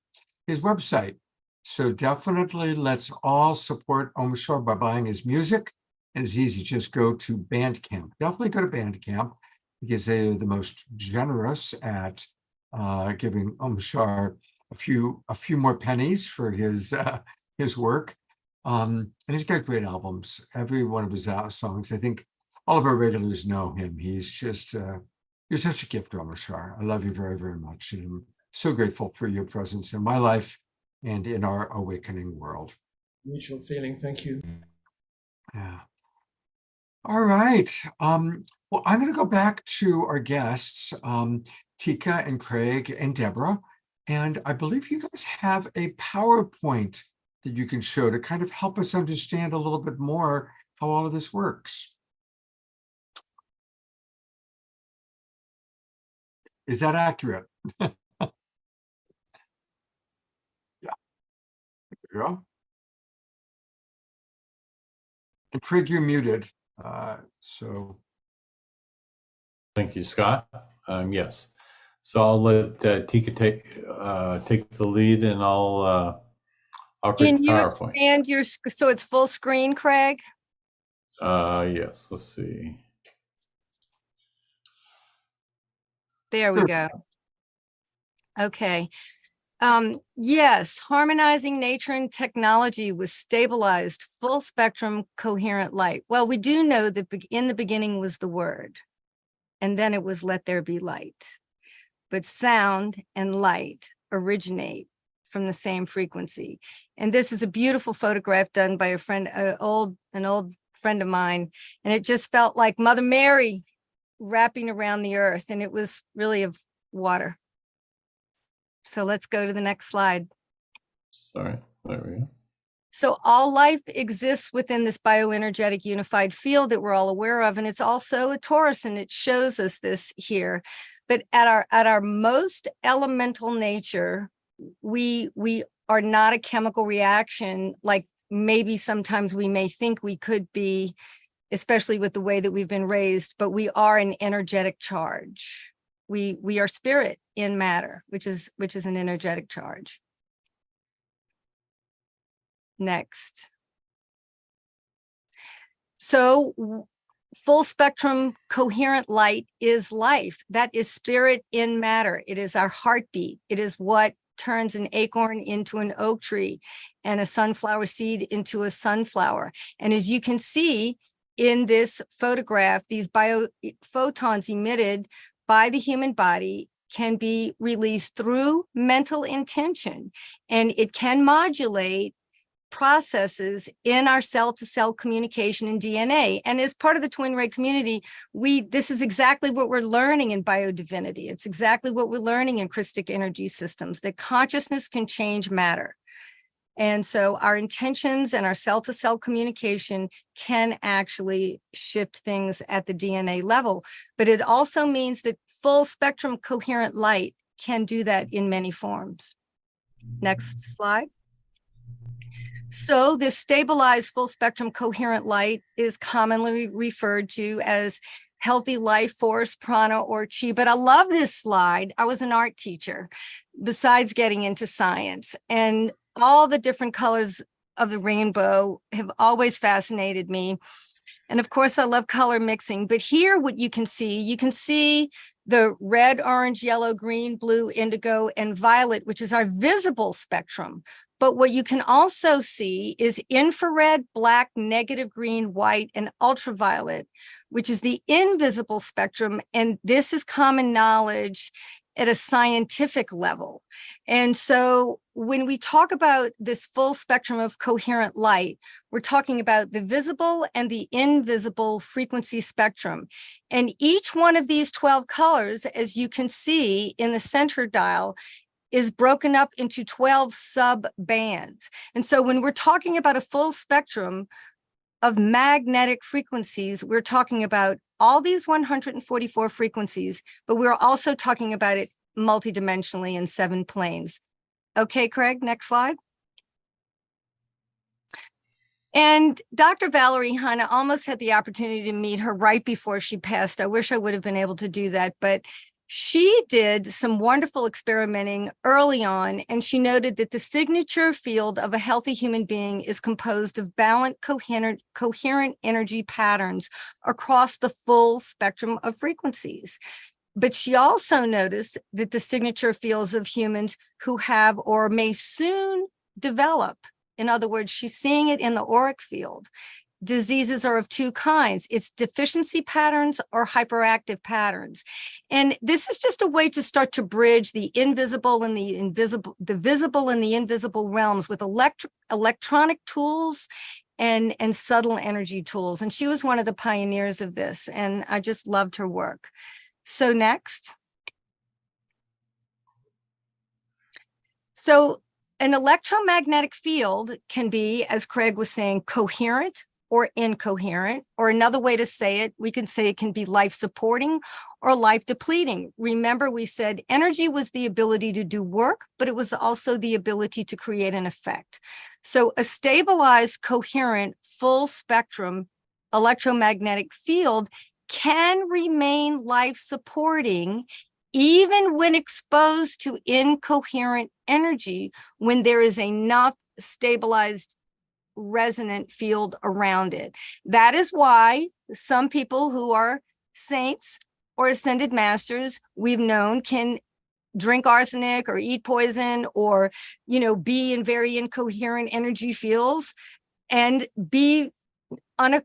his website. So definitely let's all support Om Shar by buying his music. And it's easy, just go to Bandcamp. Definitely go to Bandcamp because they are the most generous at giving Om Shar a few more pennies for his work. And he's got great albums. Every one of his songs, I think all of our regulars know him. He's just you're such a gift, Om Shar. I love you very, very much. And I'm so grateful for your presence in my life and in our awakening world. Mutual feeling. Thank you. Yeah. All right. Well, I'm going to go back to our guests, Tika and Craig and Deborah. And I believe you guys have a PowerPoint that you can show to kind of help us understand a little bit more how all of this works. Is that accurate? Yeah. There you go. And Craig, you're muted. So Thank you, Scott. Yes. So I'll let Tika take the lead, and I'll pick Can the you PowerPoint. expand so it's full screen, Craig? Yes. Let's see. There we Sure. go. Okay. Yes, harmonizing nature and technology with stabilized full spectrum coherent light. Well, we do know that in the beginning was the word, and then it was let there be light. But sound and light originate from the same frequency. And this is a beautiful photograph done by an old friend of mine. And it just felt like Mother Mary wrapping around the earth. And it was really of water. So let's go to the next slide. Sorry. There we go. So all life exists within this bioenergetic unified field that we're all aware of. And it's also a torus, and it shows us this here. But at our most elemental nature, we are not a chemical reaction like maybe sometimes we may think we could be, especially with the way that we've been raised, but we are an energetic charge. We are spirit in matter, which is an energetic charge. Next. So full spectrum coherent light is life. That is spirit in matter. It is our heartbeat. It is what turns an acorn into an oak tree and a sunflower seed into a sunflower. And as you can see in this photograph, these biophotons emitted by the human body can be released through mental intention, and it can modulate processes in our cell-to-cell communication in DNA. And as part of the Twin Ray community, this is exactly what we're learning in biodivinity. It's exactly what we're learning in Christic energy systems, that consciousness can change matter. And so our intentions and our cell-to-cell communication can actually shift things at the DNA level. But it also means that full spectrum coherent light can do that in many forms. Next slide. So this stabilized full spectrum coherent light is commonly referred to as healthy life force, prana, or chi. But I love this slide. I was an art teacher, besides getting into science, and all the different colors of the rainbow have always fascinated me. And of course, I love color mixing. But here, what you can see the red, orange, yellow, green, blue, indigo, and violet, which is our visible spectrum. But what you can also see is infrared, black, negative, green, white, and ultraviolet, which is the invisible spectrum. And this is common knowledge at a scientific level. And so when we talk about this full spectrum of coherent light, we're talking about the visible and the invisible frequency spectrum. And each one of these 12 colors, as you can see in the center dial, is broken up into 12 sub bands. And so when we're talking about a full spectrum of magnetic frequencies, we're talking about all these 144 frequencies, but we're also talking about it multidimensionally in 7 planes. Okay, Craig, next slide. And Dr. Valerie Hunt, I almost had the opportunity to meet her right before she passed. I wish I would have been able to do that, but she did some wonderful experimenting early on, and she noted that the signature field of a healthy human being is composed of balanced, coherent energy patterns across the full spectrum of frequencies. But she also noticed that the signature fields of humans who have or may soon develop, in other words, she's seeing it in the auric field, diseases are of 2 kinds. It's deficiency patterns or hyperactive patterns. And this is just a way to start to bridge the invisible and the invisible, the visible and the invisible realms with electronic tools and subtle energy tools. And she was one of the pioneers of this, and I just loved her work. So next. So an electromagnetic field can be, as Craig was saying, coherent or incoherent, or another way to say it, we can say it can be life supporting or life depleting. Remember, we said energy was the ability to do work, but it was also the ability to create an effect. So a stabilized, coherent, full spectrum electromagnetic field can remain life supporting even when exposed to incoherent energy, when there is enough stabilized resonant field around it. That is why some people who are saints or ascended masters we've known can drink arsenic or eat poison or, be in very incoherent energy fields and be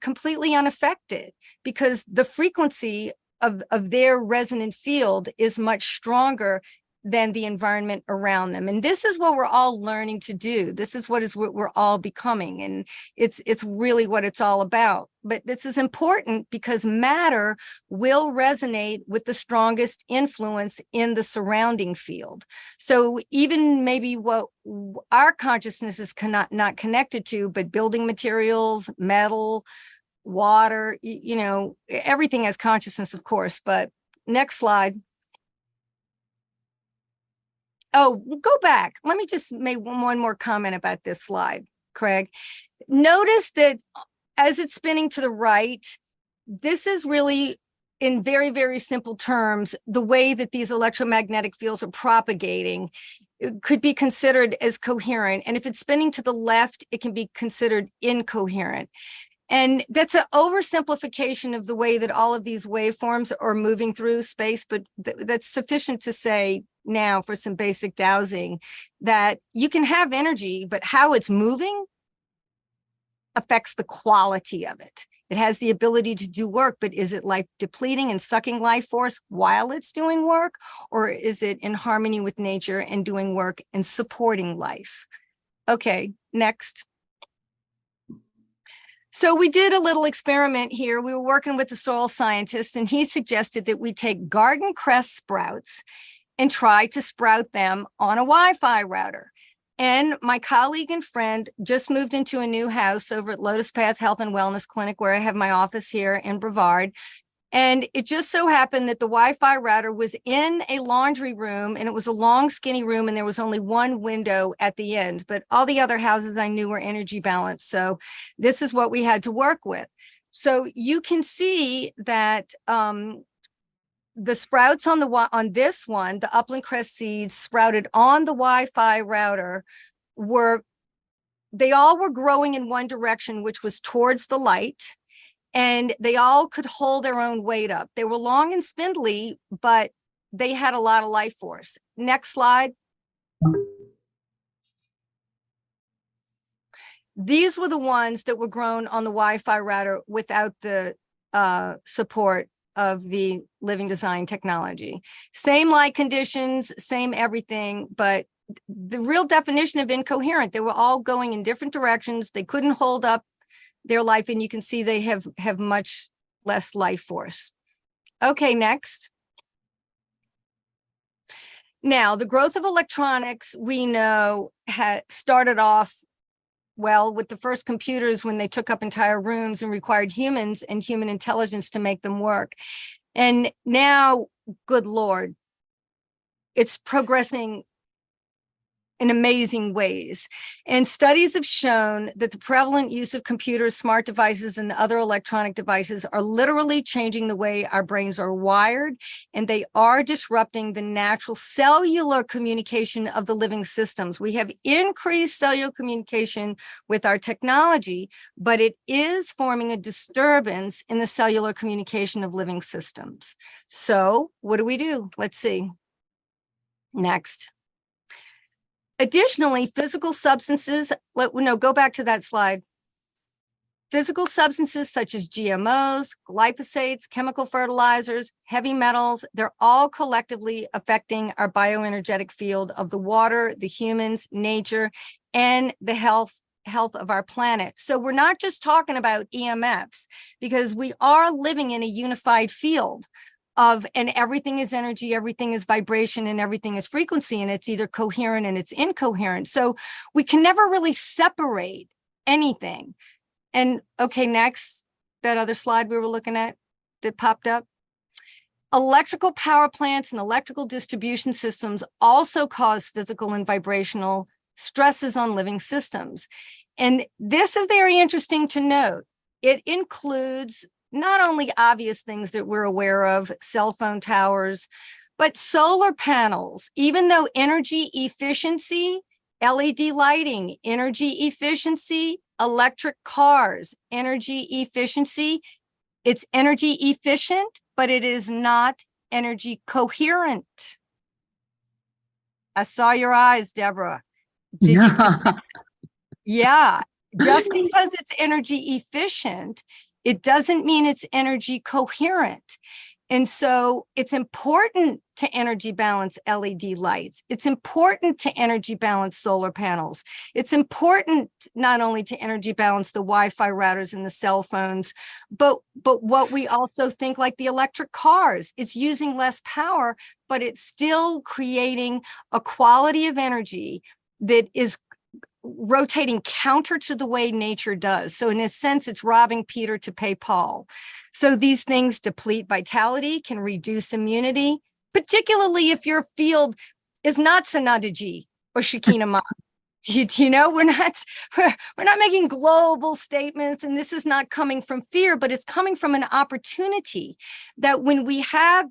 completely unaffected, because the frequency of their resonant field is much stronger than the environment around them. And this is what we're all learning to do. This is what we're all becoming. And it's really what it's all about. But this is important because matter will resonate with the strongest influence in the surrounding field. So even maybe what our consciousness is not connected to, but building materials, metal, water, everything has consciousness, of course. But next slide. Oh, go back. Let me just make one more comment about this slide, Craig. Notice that as it's spinning to the right, this is really, in very, very simple terms, the way that these electromagnetic fields are propagating. It could be considered as coherent. And if it's spinning to the left, it can be considered incoherent. And that's an oversimplification of the way that all of these waveforms are moving through space, but that's sufficient to say now for some basic dowsing that you can have energy, but how it's moving affects the quality of it. It has the ability to do work, but is it life depleting and sucking life force while it's doing work? Or is it in harmony with nature and doing work and supporting life? Okay, next. So we did a little experiment here. We were working with the soil scientist, and he suggested that we take garden cress sprouts and try to sprout them on a Wi-Fi router. And my colleague and friend just moved into a new house over at Lotus Path Health and Wellness Clinic, where I have my office here in Brevard. And it just so happened that the Wi-Fi router was in a laundry room, and it was a long, skinny room, and there was only one window at the end. But all the other houses I knew were energy balanced. So this is what we had to work with. So you can see that the sprouts on this one, the upland cress seeds sprouted on the Wi-Fi router, they all were growing in one direction, which was towards the light. And they all could hold their own weight up. They were long and spindly, but they had a lot of life force. Next slide. These were the ones that were grown on the Wi-Fi router without the support of the living design technology. Same light conditions, same everything, but the real definition of incoherent, they were all going in different directions. They couldn't hold up their life, and you can see they have much less life force. Okay, next. Now, the growth of electronics, we know, had started off, well, with the first computers when they took up entire rooms and required humans and human intelligence to make them work. And now, good Lord, it's progressing in amazing ways. And studies have shown that the prevalent use of computers, smart devices, and other electronic devices are literally changing the way our brains are wired, and they are disrupting the natural cellular communication of the living systems. We have increased cellular communication with our technology, but it is forming a disturbance in the cellular communication of living systems. So what do? Let's see. Next. Additionally, physical substances, go back to that slide. Physical substances such as GMOs, glyphosates, chemical fertilizers, heavy metals, they're all collectively affecting our bioenergetic field of the water, the humans, nature, and the health of our planet. So we're not just talking about EMFs, because we are living in a unified field and everything is energy, everything is vibration, and everything is frequency, and it's either coherent and it's incoherent. So we can never really separate anything. And okay, next, that other slide we were looking at that popped up. Electrical power plants and electrical distribution systems also cause physical and vibrational stresses on living systems. And this is very interesting to note. It includes not only obvious things that we're aware of, cell phone towers, but solar panels. Even though energy efficiency, LED lighting, energy efficiency, electric cars, energy efficiency, it's energy efficient, but it is not energy coherent. I saw your eyes, Deborah. Did you? Yeah, just because it's energy efficient, it doesn't mean it's energy coherent. And so it's important to energy balance LED lights. It's important to energy balance solar panels. It's important not only to energy balance the Wi-Fi routers and the cell phones, but what we also think, like the electric cars, it's using less power, but it's still creating a quality of energy that is rotating counter to the way nature does. So in a sense, it's robbing Peter to pay Paul. So these things deplete vitality, can reduce immunity, particularly if your field is not Sanadaji or Shekinah Ma. You know, we're not making global statements, and this is not coming from fear, but it's coming from an opportunity that when we have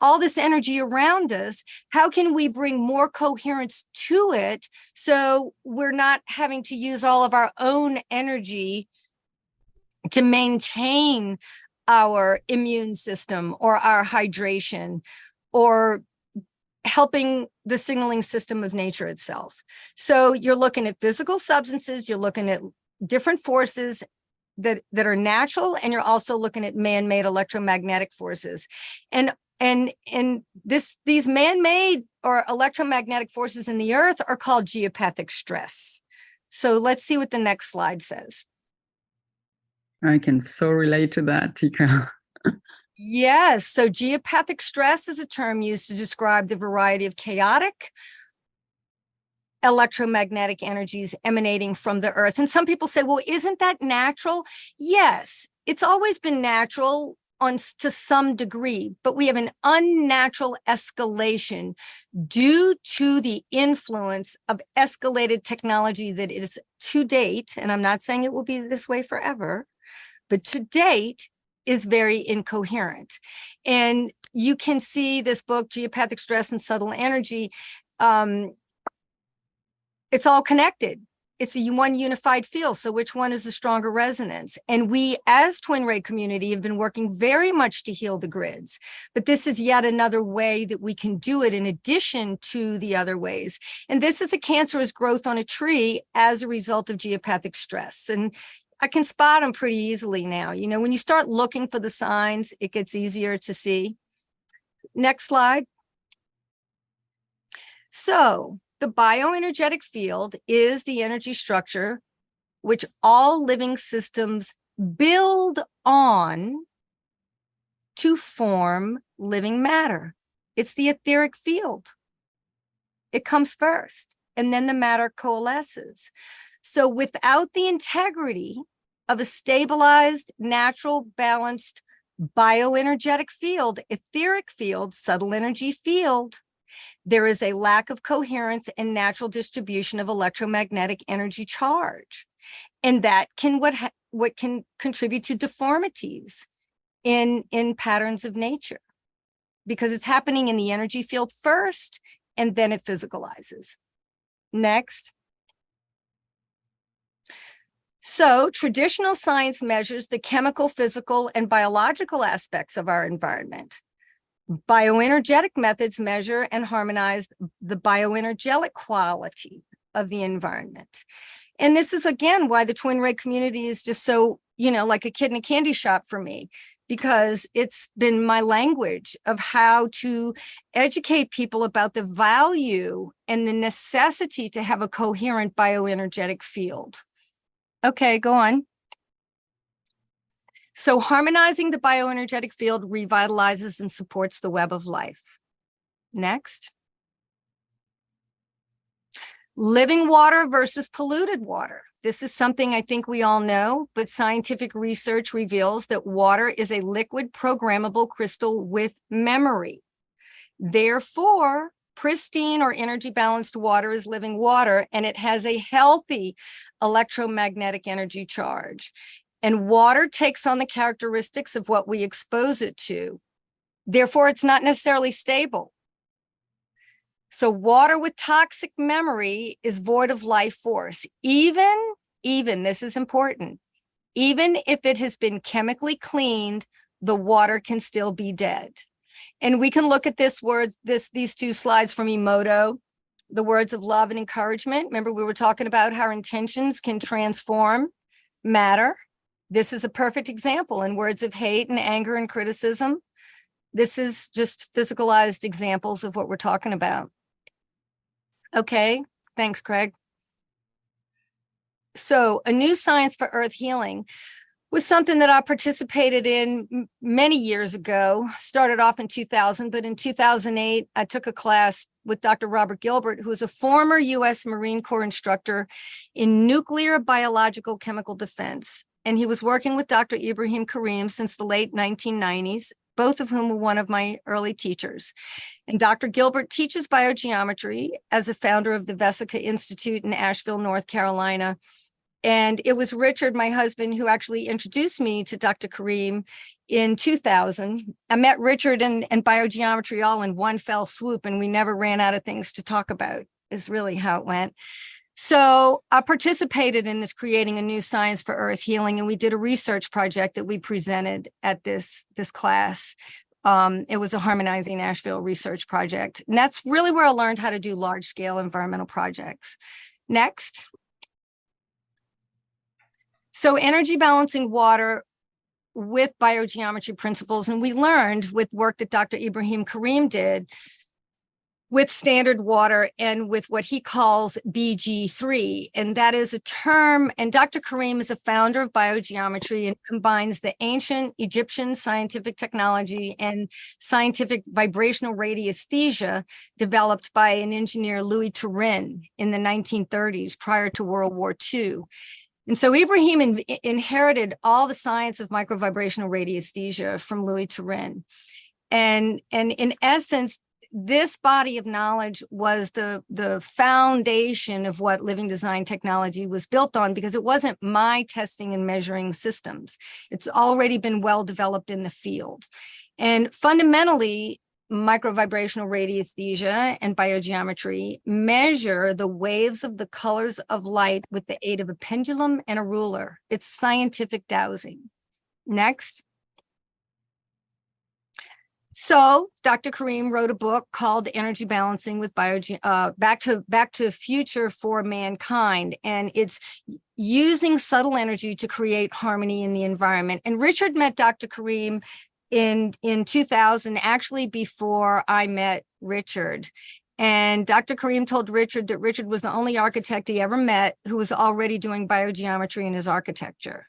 all this energy around us, how can we bring more coherence to it so we're not having to use all of our own energy to maintain our immune system or our hydration or helping the signaling system of nature itself. So you're looking at physical substances, you're looking at different forces that are natural, and you're also looking at man-made electromagnetic forces. And these man-made or electromagnetic forces in the earth are called geopathic stress. So let's see what the next slide says. I can so relate to that, Tika. Yes. So geopathic stress is a term used to describe the variety of chaotic electromagnetic energies emanating from the earth. And some people say, well, isn't that natural? Yes, it's always been natural to some degree, but we have an unnatural escalation due to the influence of escalated technology that is to date, and I'm not saying it will be this way forever, but to date, is very incoherent. And you can see this book, Geopathic Stress and Subtle Energy. It's all connected. It's a one unified field. So which one is the stronger resonance? And we as Twin Ray community have been working very much to heal the grids, but this is yet another way that we can do it in addition to the other ways. And this is a cancerous growth on a tree as a result of geopathic stress. And I can spot them pretty easily now. You know, when you start looking for the signs, it gets easier to see. Next slide. So the bioenergetic field is the energy structure which all living systems build on to form living matter. It's the etheric field. It comes first, and then the matter coalesces. So without the integrity of a stabilized, natural, balanced bioenergetic field, etheric field, subtle energy field, there is a lack of coherence and natural distribution of electromagnetic energy charge. And that can what can contribute to deformities in patterns of nature, because it's happening in the energy field first, and then it physicalizes. Next. So traditional science measures the chemical, physical, and biological aspects of our environment. Bioenergetic methods measure and harmonize the bioenergetic quality of the environment. And this is, again, why the Twin Ray community is just so, you know, like a kid in a candy shop for me, because it's been my language of how to educate people about the value and the necessity to have a coherent bioenergetic field. Okay, go on. So harmonizing the bioenergetic field revitalizes and supports the web of life. Next. Living water versus polluted water. This is something I think we all know, but scientific research reveals that water is a liquid programmable crystal with memory. Therefore, pristine or energy balanced water is living water, and it has a healthy electromagnetic energy charge. And water takes on the characteristics of what we expose it to. Therefore, it's not necessarily stable. So water with toxic memory is void of life force. Even, this is important, even if it has been chemically cleaned, the water can still be dead. And we can look at these two slides from Emoto, the words of love and encouragement. Remember, we were talking about how intentions can transform matter. This is a perfect example. In words of hate and anger and criticism, this is just physicalized examples of what we're talking about. Okay, thanks, Craig. So a new science for earth healing was something that I participated in many years ago, started off in 2000, but in 2008, I took a class with Dr. Robert Gilbert, who is a former US Marine Corps instructor in nuclear biological chemical defense. And he was working with Dr. Ibrahim Karim since the late 1990s, both of whom were one of my early teachers. And Dr. Gilbert teaches biogeometry as a founder of the Vesica Institute in Asheville, North Carolina. And it was Richard, my husband, who actually introduced me to Dr. Karim in 2000. I met Richard and biogeometry all in one fell swoop, and we never ran out of things to talk about, is really how it went. So I participated in this creating a new science for earth healing, and we did a research project that we presented at this class. It was a Harmonizing Asheville research project. And that's really where I learned how to do large scale environmental projects. Next. So energy balancing water with biogeometry principles. And we learned with work that Dr. Ibrahim Karim did with standard water and with what he calls BG3. And that is a term, and Dr. Karim is a founder of biogeometry and combines the ancient Egyptian scientific technology and scientific vibrational radiesthesia developed by an engineer, Louis Turin, in the 1930s prior to World War II. And so Ibrahim inherited all the science of microvibrational radiesthesia from Louis Turin. And in essence, this body of knowledge was the foundation of what living design technology was built on, because it wasn't my testing and measuring systems. It's already been well developed in the field. And fundamentally, microvibrational radiesthesia and biogeometry measure the waves of the colors of light with the aid of a pendulum and a ruler. It's scientific dowsing. Next. So Dr. Karim wrote a book called Energy Balancing with Back to Future for Mankind. And it's using subtle energy to create harmony in the environment. And Richard met Dr. Karim in 2000, actually before I met Richard. And Dr. Karim told Richard that Richard was the only architect he ever met who was already doing biogeometry in his architecture.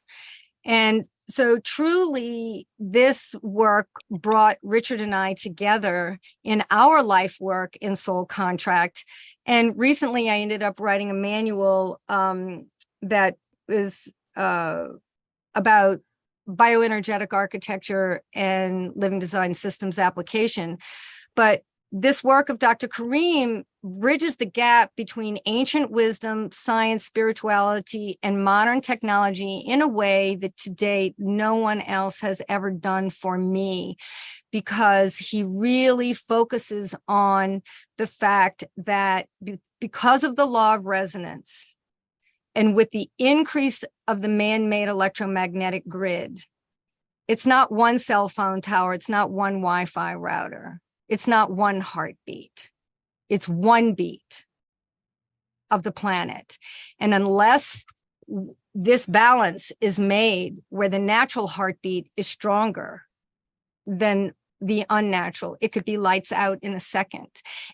And so truly, this work brought Richard and I together in our life work in Soul Contract. And recently, I ended up writing a manual that is about bioenergetic architecture and living design systems application. But this work of Dr. Karim bridges the gap between ancient wisdom, science, spirituality, and modern technology in a way that to date no one else has ever done for me, because he really focuses on the fact that because of the law of resonance and with the increase of the man-made electromagnetic grid, it's not one cell phone tower, it's not one Wi-Fi router. It's not one heartbeat. It's one beat of the planet. And unless this balance is made where the natural heartbeat is stronger than the unnatural, it could be lights out in a second.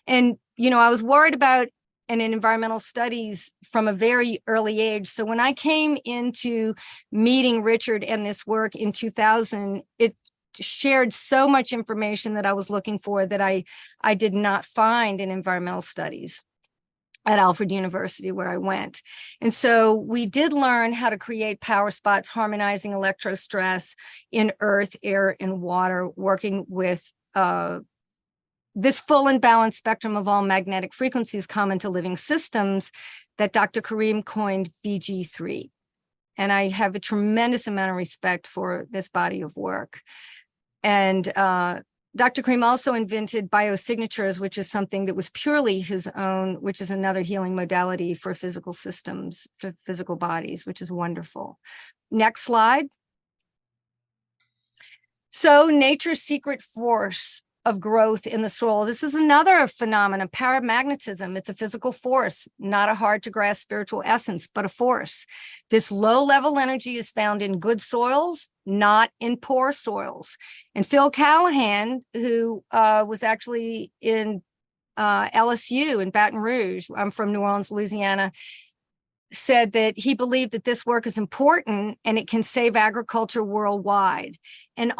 And, you know, I was worried about and in environmental studies from a very early age. So when I came into meeting Richard and this work in 2000, it shared so much information that I was looking for that I did not find in environmental studies. at Alfred University where I went. And so we did learn how to create power spots, harmonizing electrostress in earth, air, and water, working with this full and balanced spectrum of all magnetic frequencies common to living systems that Dr. Karim coined BG3. And I have a tremendous amount of respect for this body of work. And Dr. Karim also invented biosignatures, which is something that was purely his own, which is another healing modality for physical systems, for physical bodies, which is wonderful. Next slide. So nature's secret force of growth in the soil. This is another phenomenon, paramagnetism. It's a physical force, not a hard to grasp spiritual essence, but a force. This low level energy is found in good soils, not in poor soils. And Phil Callahan, who was actually in LSU in Baton Rouge, I'm from New Orleans, Louisiana, said that he believed that this work is important and it can save agriculture worldwide. And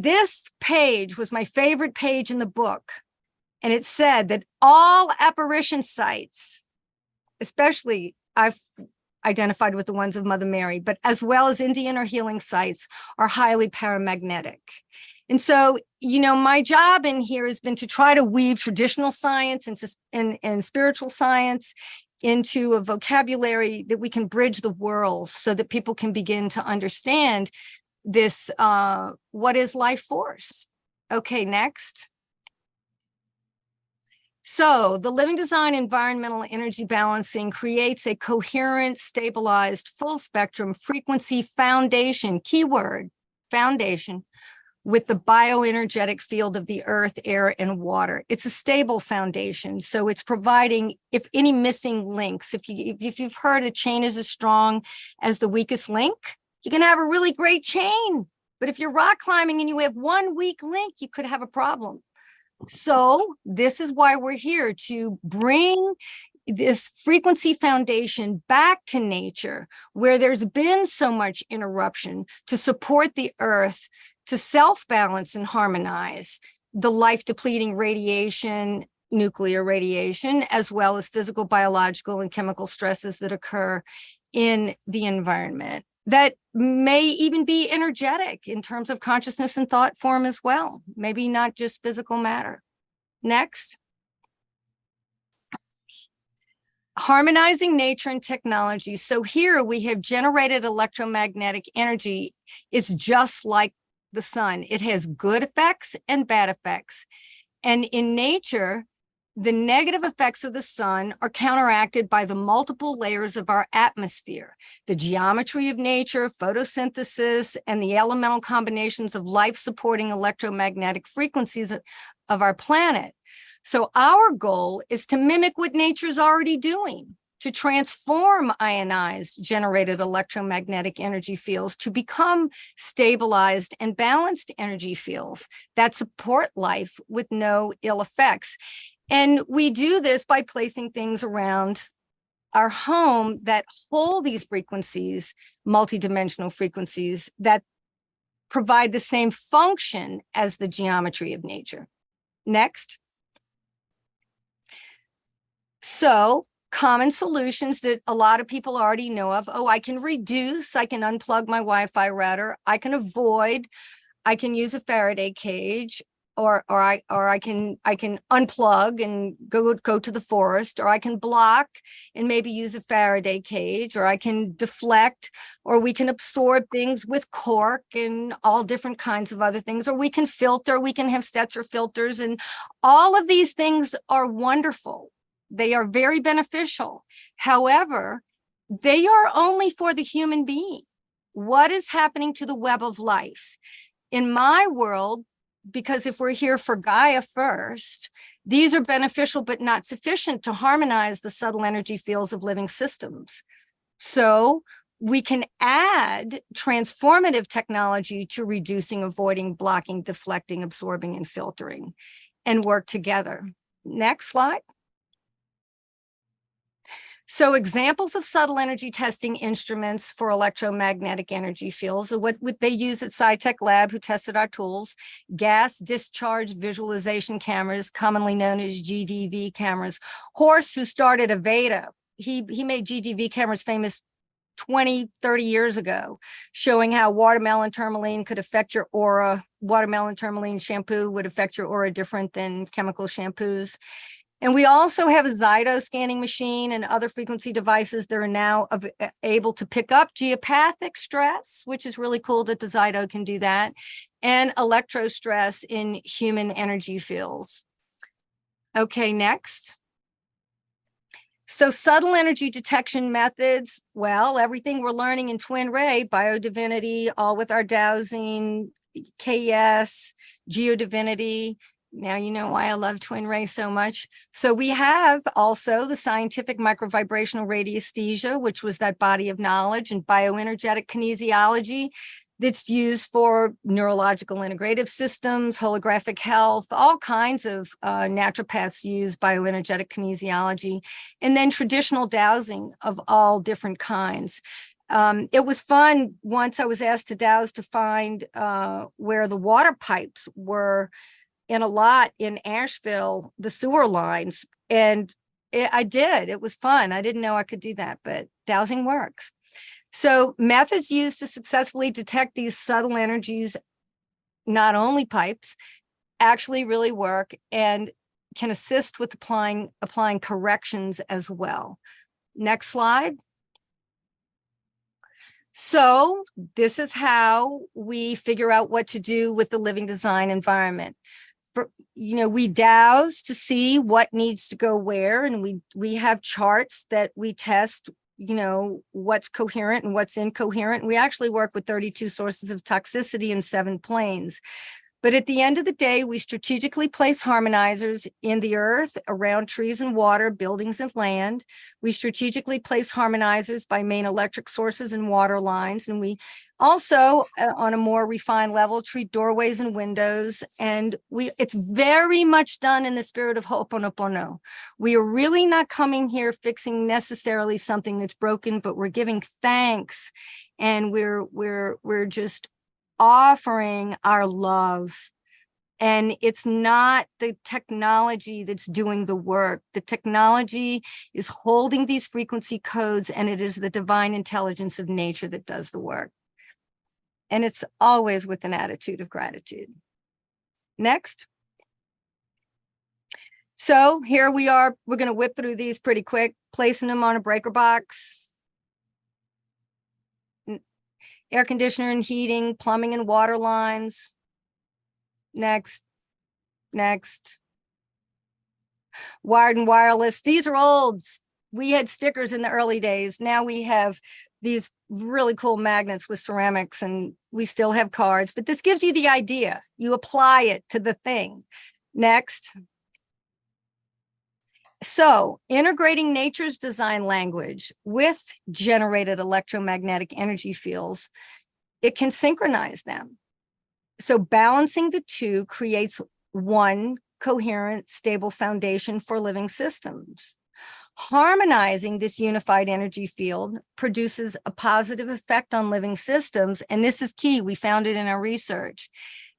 this page was my favorite page in the book. And it said that all apparition sites, especially I've identified with the ones of Mother Mary, but as well as Indian or healing sites, are highly paramagnetic. And so, you know, my job in here has been to try to weave traditional science and spiritual science into a vocabulary that we can bridge the world so that people can begin to understand this, what is life force? Okay, next. So the living design environmental energy balancing creates a coherent, stabilized, full spectrum frequency foundation, keyword, foundation, with the bioenergetic field of the earth, air, and water. It's a stable foundation. So it's providing, if any missing links, if you've heard a chain is as strong as the weakest link, you can have a really great chain. But if you're rock climbing and you have one weak link, you could have a problem. So this is why we're here, to bring this frequency foundation back to nature, where there's been so much interruption, to support the earth, to self-balance and harmonize the life-depleting radiation, nuclear radiation, as well as physical, biological, and chemical stresses that occur in the environment that may even be energetic in terms of consciousness and thought form as well, maybe not just physical matter. Next. Harmonizing nature and technology. So here we have generated electromagnetic energy is just like the sun. It has good effects and bad effects. And in nature, the negative effects of the sun are counteracted by the multiple layers of our atmosphere, the geometry of nature, photosynthesis, and the elemental combinations of life-supporting electromagnetic frequencies of our planet. So our goal is to mimic what nature's already doing, to transform ionized generated electromagnetic energy fields to become stabilized and balanced energy fields that support life with no ill effects. And we do this by placing things around our home that hold these frequencies, multidimensional frequencies that provide the same function as the geometry of nature. Next. So, common solutions that a lot of people already know of. Oh, I can reduce, I can unplug my Wi-Fi router, I can avoid, I can use a Faraday cage, or I can unplug and go to the forest, or I can block and maybe use a Faraday cage, or I can deflect, or we can absorb things with cork and all different kinds of other things, or we can filter, we can have Stetzer filters, and all of these things are wonderful. They are very beneficial. However, they are only for the human being. What is happening to the web of life? In my world, because if we're here for Gaia first, these are beneficial but not sufficient to harmonize the subtle energy fields of living systems. So we can add transformative technology to reducing, avoiding, blocking, deflecting, absorbing, and filtering, and work together. Next slide. So examples of subtle energy testing instruments for electromagnetic energy fields are what they use at SciTech Lab, who tested our tools: gas discharge visualization cameras, commonly known as GDV cameras. Horst, who started Aveda, he made GDV cameras famous 20, 30 years ago, showing how watermelon tourmaline could affect your aura. Watermelon tourmaline shampoo would affect your aura different than chemical shampoos. And we also have a Zyto scanning machine and other frequency devices that are now able to pick up geopathic stress, which is really cool that the Zyto can do that, and electro stress in human energy fields. Okay, next. So subtle energy detection methods, well, everything we're learning in Twin Ray, biodivinity, all with our dowsing, KS, geodivinity. Now you know why I love Twin Ray so much. So we have also the scientific microvibrational radiesthesia, which was that body of knowledge, and bioenergetic kinesiology that's used for neurological integrative systems, holographic health, all kinds of naturopaths use bioenergetic kinesiology, and then traditional dowsing of all different kinds. It was fun once I was asked to dowse to find where the water pipes were in a lot in Asheville, the sewer lines. And I did. It was fun. I didn't know I could do that, but dowsing works. So methods used to successfully detect these subtle energies, not only pipes, actually really work and can assist with applying corrections as well. Next slide. So this is how we figure out what to do with the living design environment. We dowse to see what needs to go where, and we have charts that we test, what's coherent and what's incoherent. We actually work with 32 sources of toxicity in 7 planes. But at the end of the day, we strategically place harmonizers in the earth, around trees and water, buildings and land. We strategically place harmonizers by main electric sources and water lines. And we also, on a more refined level, treat doorways and windows. And it's very much done in the spirit of Ho'oponopono. We are really not coming here fixing necessarily something that's broken, but we're giving thanks. And we're just offering our love. And it's not the technology that's doing the work. The technology is holding these frequency codes, and it is the divine intelligence of nature that does the work. And it's always with an attitude of gratitude. Next. So here we are. We're going to whip through these pretty quick, placing them on a breaker box. Air conditioner and heating, plumbing and water lines. Next. Wired and wireless. These are old. We had stickers in the early days. Now we have these really cool magnets with ceramics, and we still have cards, but this gives you the idea. You apply it to the thing. Next. So integrating nature's design language with generated electromagnetic energy fields, it can synchronize them. So balancing the two creates one coherent, stable foundation for living systems. Harmonizing this unified energy field produces a positive effect on living systems. And this is key. We found it in our research.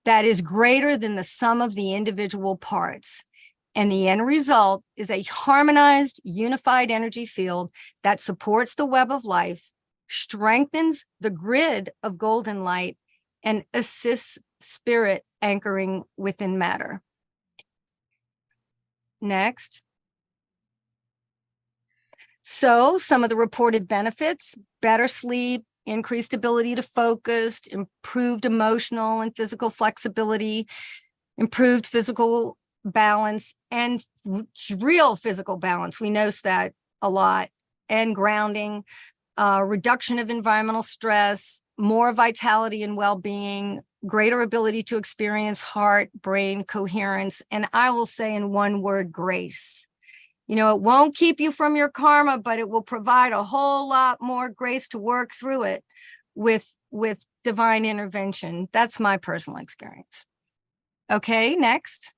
That is greater than the sum of the individual parts. And the end result is a harmonized, unified energy field that supports the web of life, strengthens the grid of golden light, and assists spirit anchoring within matter. Next. So some of the reported benefits: better sleep, increased ability to focus, improved emotional and physical flexibility, improved physical balance, and real physical balance. We notice that a lot. And grounding, reduction of environmental stress, more vitality and well-being, greater ability to experience heart, brain coherence, and I will say in one word, grace. It won't keep you from your karma, but it will provide a whole lot more grace to work through it with divine intervention. That's my personal experience. Okay, next.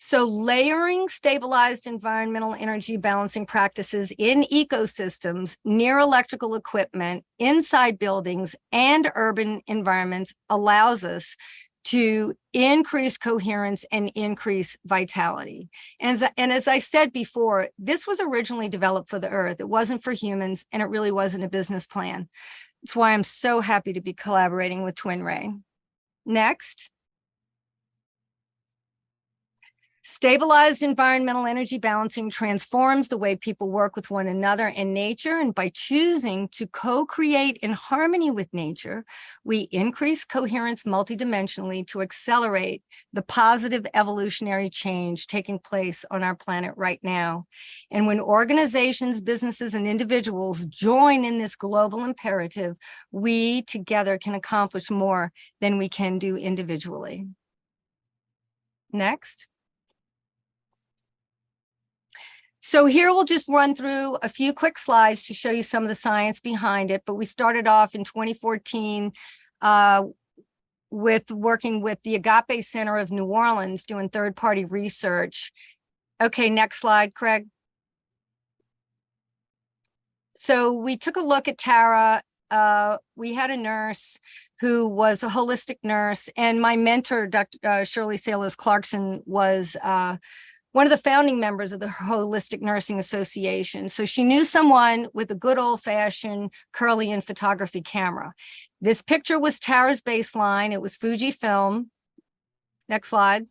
So layering stabilized environmental energy balancing practices in ecosystems, near electrical equipment, inside buildings, and urban environments allows us to increase coherence and increase vitality. And as I said before, this was originally developed for the Earth. It wasn't for humans, and it really wasn't a business plan. That's why I'm so happy to be collaborating with TwinRay. Next. Stabilized environmental energy balancing transforms the way people work with one another in nature. And by choosing to co-create in harmony with nature, we increase coherence multidimensionally to accelerate the positive evolutionary change taking place on our planet right now. And when organizations, businesses, and individuals join in this global imperative, we together can accomplish more than we can do individually. Next. So here we'll just run through a few quick slides to show you some of the science behind it. But we started off in 2014 with working with the Agape Center of New Orleans doing third-party research. Okay, next slide, Craig. So we took a look at Tara. We had a nurse who was a holistic nurse, and my mentor, Dr. Shirley Salas Clarkson, was one of the founding members of the Holistic Nursing Association. So she knew someone with a good old-fashioned Kirlian photography camera. This picture was Tara's baseline. It was Fujifilm. Next slide.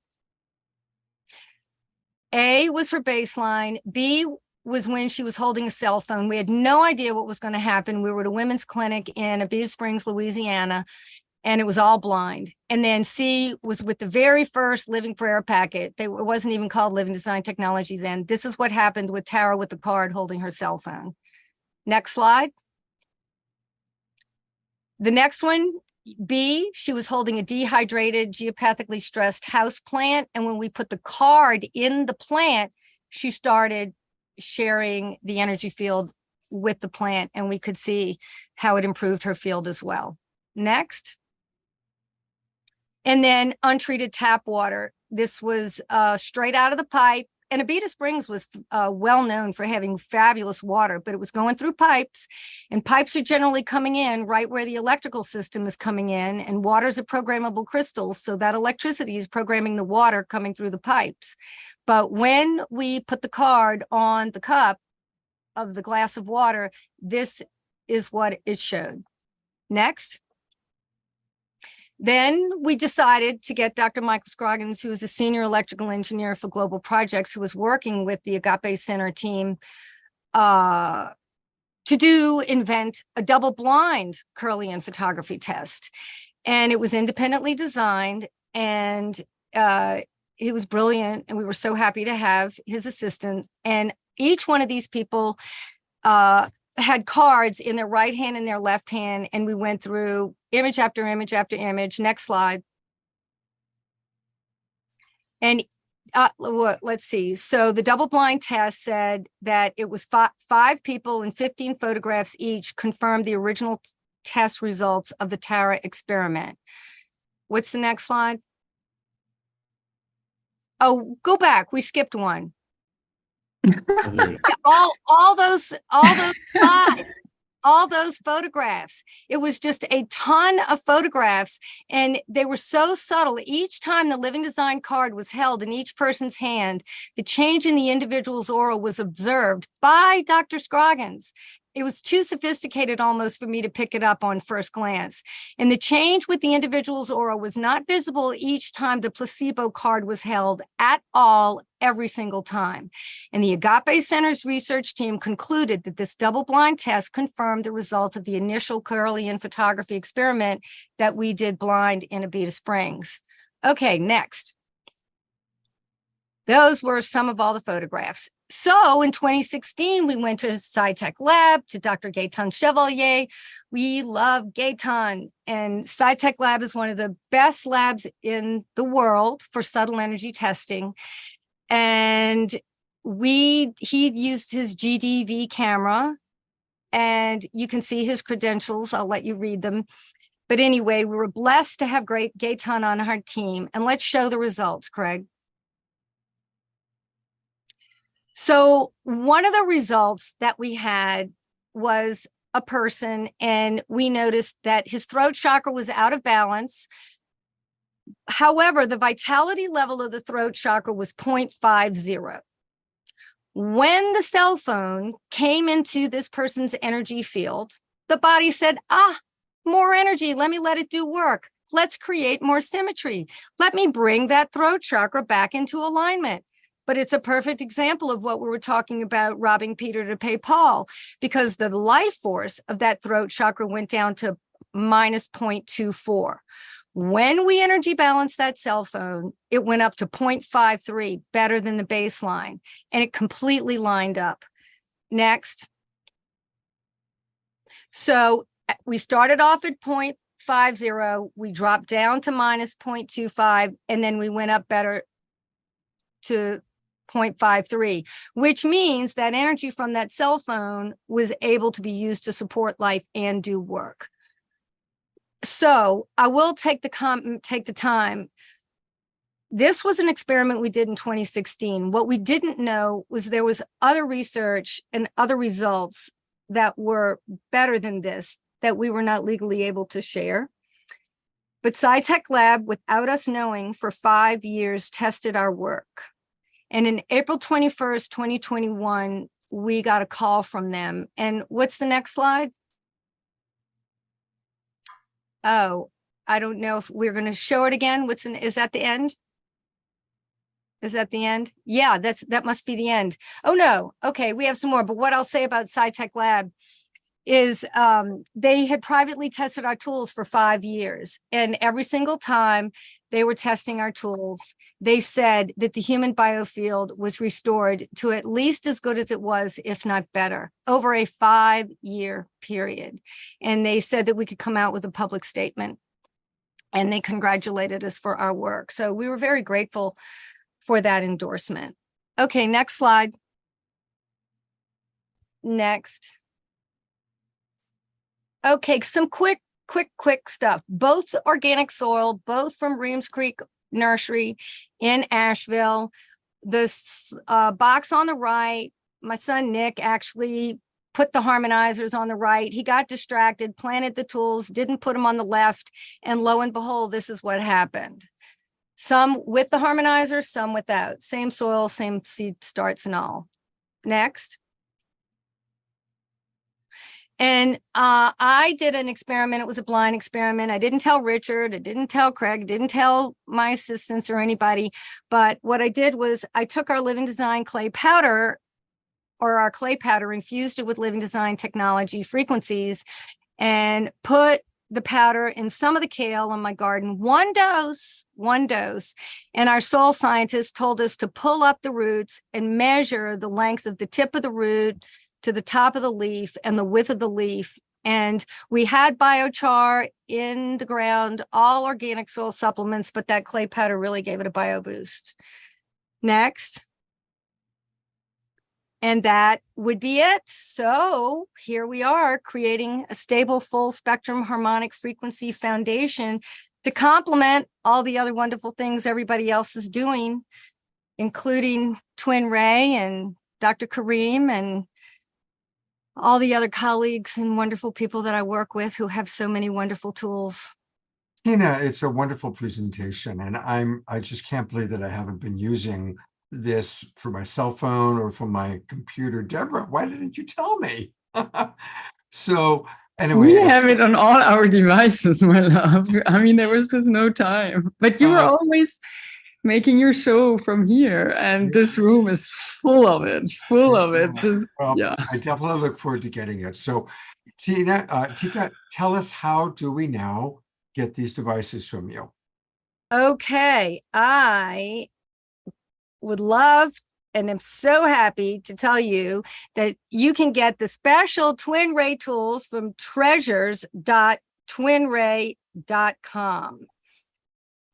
A was her baseline. B was when she was holding a cell phone. We had no idea what was going to happen. We were at a women's clinic in Abita Springs, Louisiana, and it was all blind. And then C was with the very first Living Prayer packet. It wasn't even called Living Design Technology then. This is what happened with Tara with the card holding her cell phone. Next slide. The next one, B, she was holding a dehydrated, geopathically stressed house plant. And when we put the card in the plant, she started sharing the energy field with the plant, and we could see how it improved her field as well. Next. And then untreated tap water. This was straight out of the pipe. And Abita Springs was well known for having fabulous water, but it was going through pipes, and pipes are generally coming in right where the electrical system is coming in, and water's a programmable crystal, so that electricity is programming the water coming through the pipes. But when we put the card on the cup of the glass of water, this is what it showed. Next. Then we decided to get Dr. Michael Scroggins, who is a senior electrical engineer for Global Projects, who was working with the Agape Center team to invent a double-blind Kirlian photography test. And it was independently designed, and he was brilliant, and we were so happy to have his assistance. And each one of these people had cards in their right hand and their left hand, and we went through image after image after image. Next slide. And let's see. So the double-blind test said that it was five people and 15 photographs each confirmed the original test results of the Tara experiment. What's the next slide? Oh, go back. We skipped one. all those slides, all those photographs. It was just a ton of photographs, and they were so subtle. Each time the Living Design card was held in each person's hand, the change in the individual's aura was observed by Dr. Scroggins. It was too sophisticated almost for me to pick it up on first glance. And the change with the individual's aura was not visible each time the placebo card was held at all, every single time. And the Agape Center's research team concluded that this double-blind test confirmed the results of the initial Kirlian photography experiment that we did blind in Abita Springs. Okay, next. Those were some of all the photographs. So in 2016, we went to SciTech Lab, to Dr. Gaetan Chevalier. We love Gaetan, and SciTech Lab is one of the best labs in the world for subtle energy testing. And he used his GDV camera, and you can see his credentials. I'll let you read them. But anyway, we were blessed to have great Gaetan on our team. And let's show the results, Craig. So one of the results that we had was a person, and we noticed that his throat chakra was out of balance. However, the vitality level of the throat chakra was 0.50. When the cell phone came into this person's energy field, the body said, more energy. Let me let it do work. Let's create more symmetry. Let me bring that throat chakra back into alignment. But it's a perfect example of what we were talking about, robbing Peter to pay Paul, because the life force of that throat chakra went down to minus 0.24. When we energy balanced that cell phone, it went up to 0.53, better than the baseline, and it completely lined up. Next. So we started off at 0.50, we dropped down to minus 0.25, and then we went up better to 0.53, which means that energy from that cell phone was able to be used to support life and do work. So I will take the time. This was an experiment we did in 2016. What we didn't know was there was other research and other results that were better than this that we were not legally able to share. But SciTech Lab, without us knowing, for 5 years tested our work. And in April 21st, 2021, we got a call from them. And what's the next slide? Oh, I don't know if we're going to show it again. Is that the end? Is that the end? Yeah, that must be the end. Oh no. Okay, we have some more. But what I'll say about SciTech Lab is they had privately tested our tools for 5 years. And every single time they were testing our tools, they said that the human biofield was restored to at least as good as it was, if not better, over a 5-year period. And they said that we could come out with a public statement. And they congratulated us for our work. So we were very grateful for that endorsement. Okay, next slide. Next. Okay, some quick stuff. Both organic soil, both from Reams Creek Nursery in Asheville. The box on the right, my son Nick actually put the harmonizers on the right. He got distracted, planted the tools, didn't put them on the left, and lo and behold, this is what happened. Some with the harmonizer, some without. Same soil, same seed starts and all. Next. And I did an experiment. It was a blind experiment. I didn't tell Richard, I didn't tell Craig, didn't tell my assistants or anybody. But what I did was I took our Living Design clay powder, or our clay powder, infused it with Living Design technology frequencies, and put the powder in some of the kale in my garden, one dose. And our soil scientists told us to pull up the roots and measure the length of the tip of the root to the top of the leaf and the width of the leaf. And we had biochar in the ground, all organic soil supplements, but that clay powder really gave it a bio boost. Next. And that would be it. So here we are, creating a stable full spectrum harmonic frequency foundation to complement all the other wonderful things everybody else is doing, including Twin Ray and Dr. Kareem and all the other colleagues and wonderful people that I work with who have so many wonderful tools. Tina, it's a wonderful presentation, and I just can't believe that I haven't been using this for my cell phone or for my computer. Deborah, why didn't you tell me? So anyway, we have it on all our devices, my love. I mean, there was just no time. But you were always making your show from here, and this room is full of it. Just yeah. I definitely look forward to getting it. So Tika, tell us, how do we now get these devices from you? Okay, I would love and am so happy to tell you that you can get the special Twin Ray tools from treasures.twinray.com.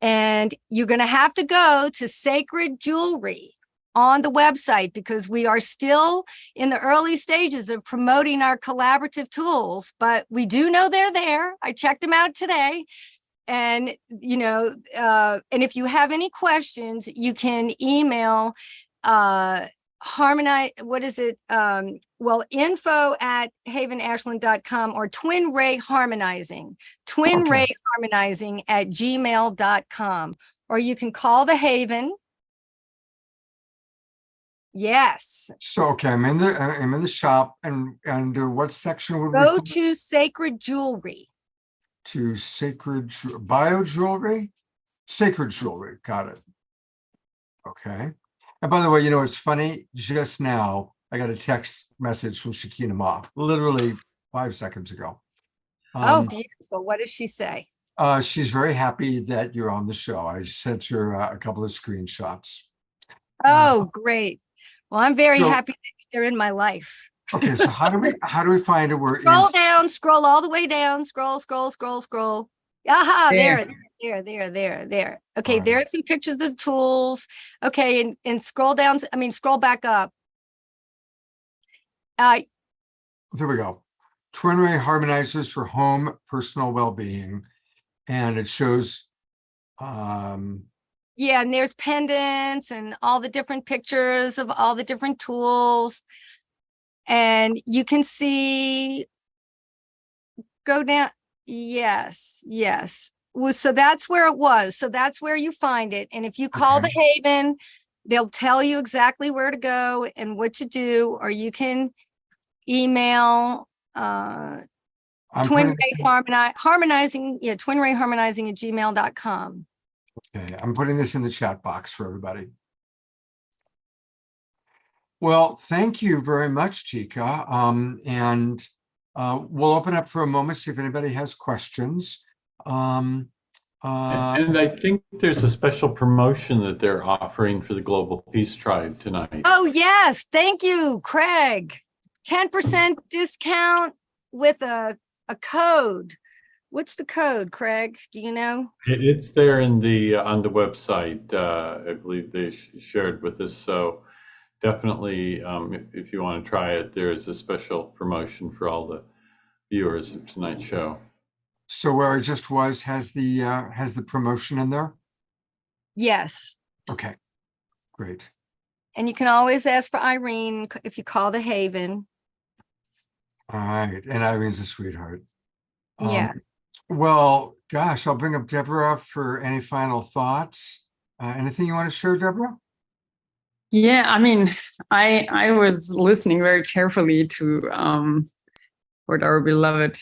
And you're going to have to go to Sacred Jewelry on the website, because we are still in the early stages of promoting our collaborative tools, but we do know they're there. I checked them out today. And, you know, and if you have any questions, you can email harmonize, what is it? Well, info@havenashland.com or Twin Ray Harmonizing, twinrayharmonizing@gmail.com, or you can call the Haven. Yes. So, okay, I'm in the shop, and what section would we Go find? to Sacred Jewelry. To bio jewelry? Sacred jewelry, got it. Okay. And by the way, it's funny, just now, I got a text message from Shakina Ma, literally 5 seconds ago. Oh, beautiful. What does she say? She's very happy that you're on the show. I sent her a couple of screenshots. Oh, great. Well, I'm very So- happy that they're in my life. Okay, so how do we find it? We're Scroll in, down, scroll all the way down, scroll. Aha, There. there. Okay, All right. there are some pictures of the tools. Okay, and scroll down, scroll back up. there we go. Twin Ray harmonizers for home personal well-being, and it shows. Yeah, and there's pendants and all the different pictures of all the different tools. And you can see, go down. Yes. Well, so that's where it was. So that's where you find it. And if you call the Haven, they'll tell you exactly where to go and what to do, or you can email I'm Twin putting- Ray harmonizing, Twin Ray harmonizing @gmail.com. Okay, I'm putting this in the chat box for everybody. Well, thank you very much, Tika. And we'll open up for a moment, see if anybody has questions. And I think there's a special promotion that they're offering for the Global Peace Tribe tonight. Oh, yes. Thank you, Craig. 10% discount with a code. What's the code, Craig? Do you know? It's there in the on the website. I believe they shared with us. So definitely, if you want to try it, there is a special promotion for all the viewers of tonight's show. So where I just was has the promotion in there? Yes. Okay, great. And you can always ask for Irene if you call the Haven. All right, and Irene's a sweetheart. Yeah. Well, gosh, I'll bring up Deborah for any final thoughts. Anything you want to share, Deborah? Yeah, I mean, I was listening very carefully to what our beloved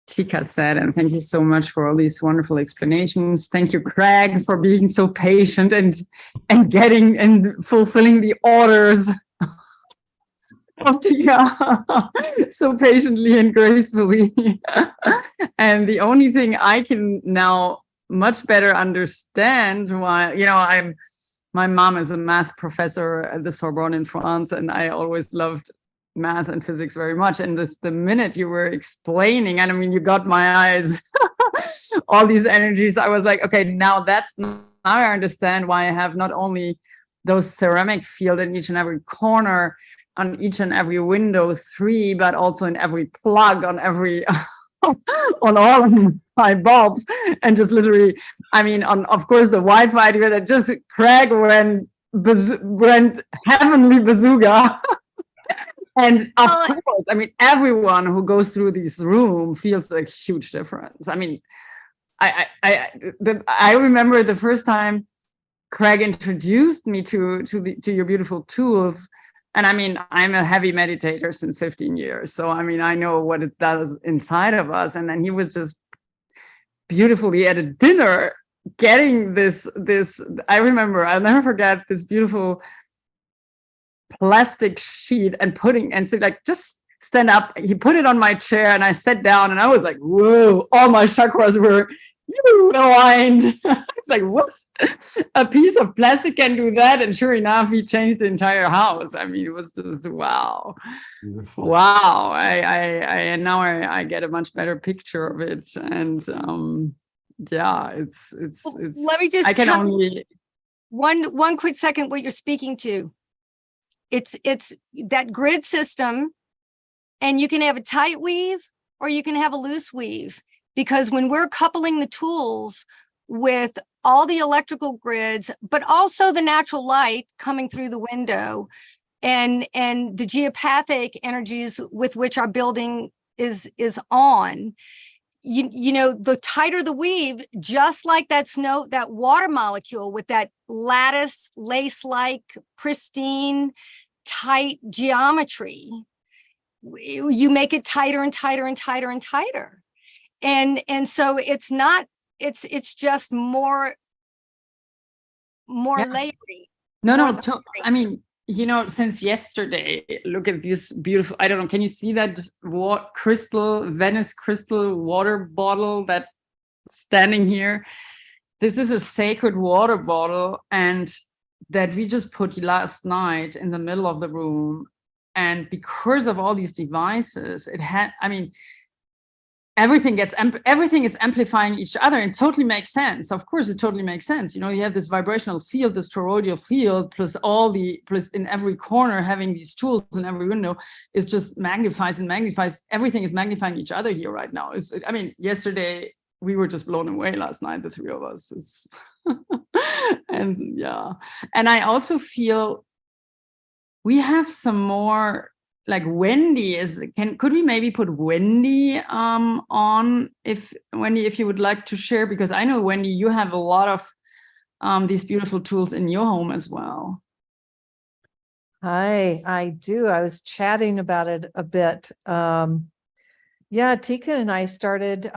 Tika said, and thank you so much for all these wonderful explanations. Thank you, Craig, for being so patient and getting and fulfilling the orders of Tika so patiently and gracefully. And the only thing I can now much better understand why, my mom is a math professor at the Sorbonne in France, and I always loved math and physics very much. And the minute you were explaining, and I mean, you got my eyes, all these energies, I was like, okay, now I understand why I have not only those ceramic field in each and every corner, on each and every window 3, but also in every plug, on every, on all of my bulbs, and just literally, I mean, of course, the Wi-Fi that just Craig went heavenly bazooka. And of course, I mean, everyone who goes through this room feels a huge difference. I mean, I remember the first time Craig introduced me to your beautiful tools. And I mean, I'm a heavy meditator since 15 years. So, I mean, I know what it does inside of us. And then he was just beautifully at a dinner getting this, I remember, I'll never forget this beautiful plastic sheet and said, like, just stand up. He put it on my chair and I sat down and I was like, whoa, all my chakras were aligned. It's like, what? A piece of plastic can do that? And sure enough, he changed the entire house. I mean, it was just wow. Beautiful. Wow. And now I get a much better picture of it. And yeah, it's Let me just I can tell only one quick second what you're speaking to. It's that grid system, and you can have a tight weave or you can have a loose weave, because when we're coupling the tools with all the electrical grids, but also the natural light coming through the window, and the geopathic energies with which our building is on. You know, the tighter the weave, just like that water molecule with that lattice lace-like pristine tight geometry, you make it tighter and tighter and tighter and tighter. And so it's just more Yeah. layering. No, more no. I mean, you know, since yesterday, look at this beautiful, I don't know, can you see that Venice crystal water bottle that's standing here? This is a sacred water bottle, and that we just put last night in the middle of the room. And because of all these devices, everything is amplifying each other, and totally makes sense. Of course, it totally makes sense. You know, you have this vibrational field, this toroidal field, plus in every corner, having these tools in every window is just magnifies and magnifies. Everything is magnifying each other here right now. Yesterday we were just blown away last night, the three of us. And yeah. And I also feel we have some more, like Wendy could we maybe put Wendy on if you would like to share, because I know, Wendy, you have a lot of these beautiful tools in your home as well. Hi, I do. I was chatting about it a bit. Yeah, Tika and I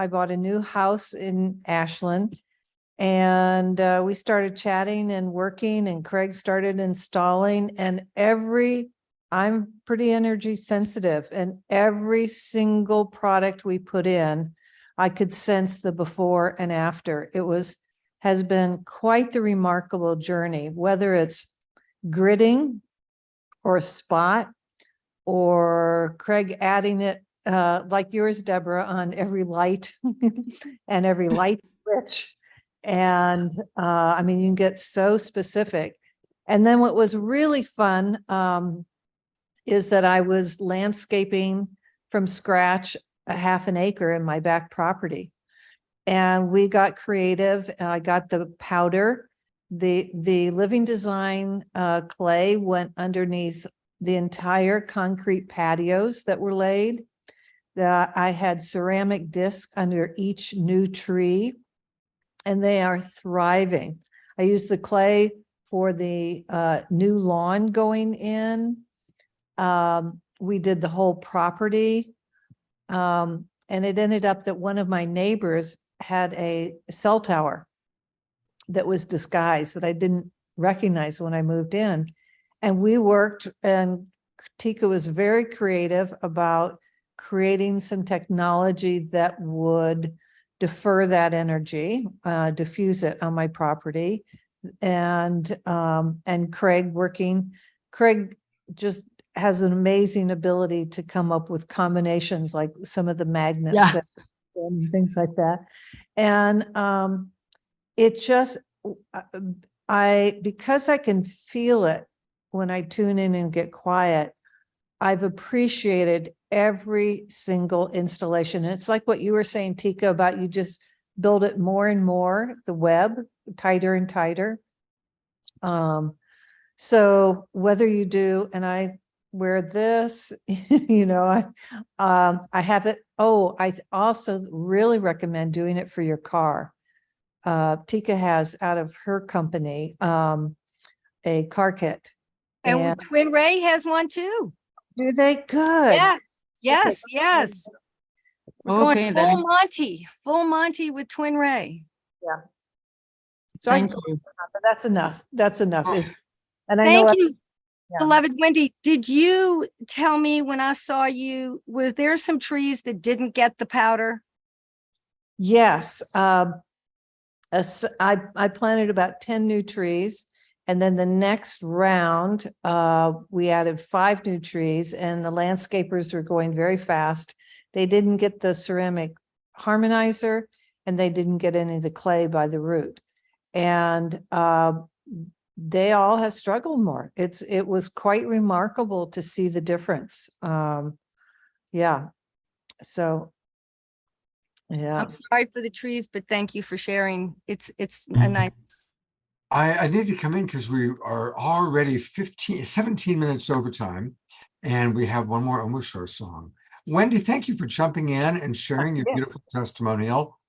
bought a new house in Ashland, and we started chatting and working, and Craig started installing, and I'm pretty energy sensitive, and every single product we put in, I could sense the before and after. Has been quite the remarkable journey, whether it's gridding or a spot, or Craig adding it like yours, Deborah, on every light and every light switch. And I mean, you can get so specific. And then what was really fun is that I was landscaping from scratch a half an acre in my back property. And we got creative. I got the powder. The Living Design clay went underneath the entire concrete patios that were laid. I had ceramic discs under each new tree, and they are thriving. I used the clay for the new lawn going in. We did the whole property. And it ended up that one of my neighbors had a cell tower that was disguised, that I didn't recognize when I moved in. And we worked, and Tika was very creative about creating some technology that would defer that energy, diffuse it on my property. And Craig just has an amazing ability to come up with combinations, like some of the magnets and things like that. And it just, because I can feel it when I tune in and get quiet, I've appreciated every single installation. And it's like what you were saying, Tika, about you just build it more and more, the web, tighter and tighter. So whether you do, and I wear this, you know, I have it. Oh, I also really recommend doing it for your car. Tika has, out of her company, a car kit. And Twin Ray has one too. Do they? Good. Yes. We're going full Monty with Twin Ray. Yeah. So Thank you. but that's enough. That's enough. And I Thank know you, beloved Wendy. Did you tell me when I saw you, was there some trees that didn't get the powder? Yes. I planted about 10 new trees. And then the next round, we added 5 new trees, and the landscapers were going very fast. They didn't get the ceramic harmonizer, and they didn't get any of the clay by the root. And they all have struggled more. It was quite remarkable to see the difference. Yeah. So, yeah. I'm sorry for the trees, but thank you for sharing. It's a nice I need to come in because we are already 17 minutes over time, and we have one more Om Shar song. Wendy, thank you for jumping in and sharing your beautiful testimonial.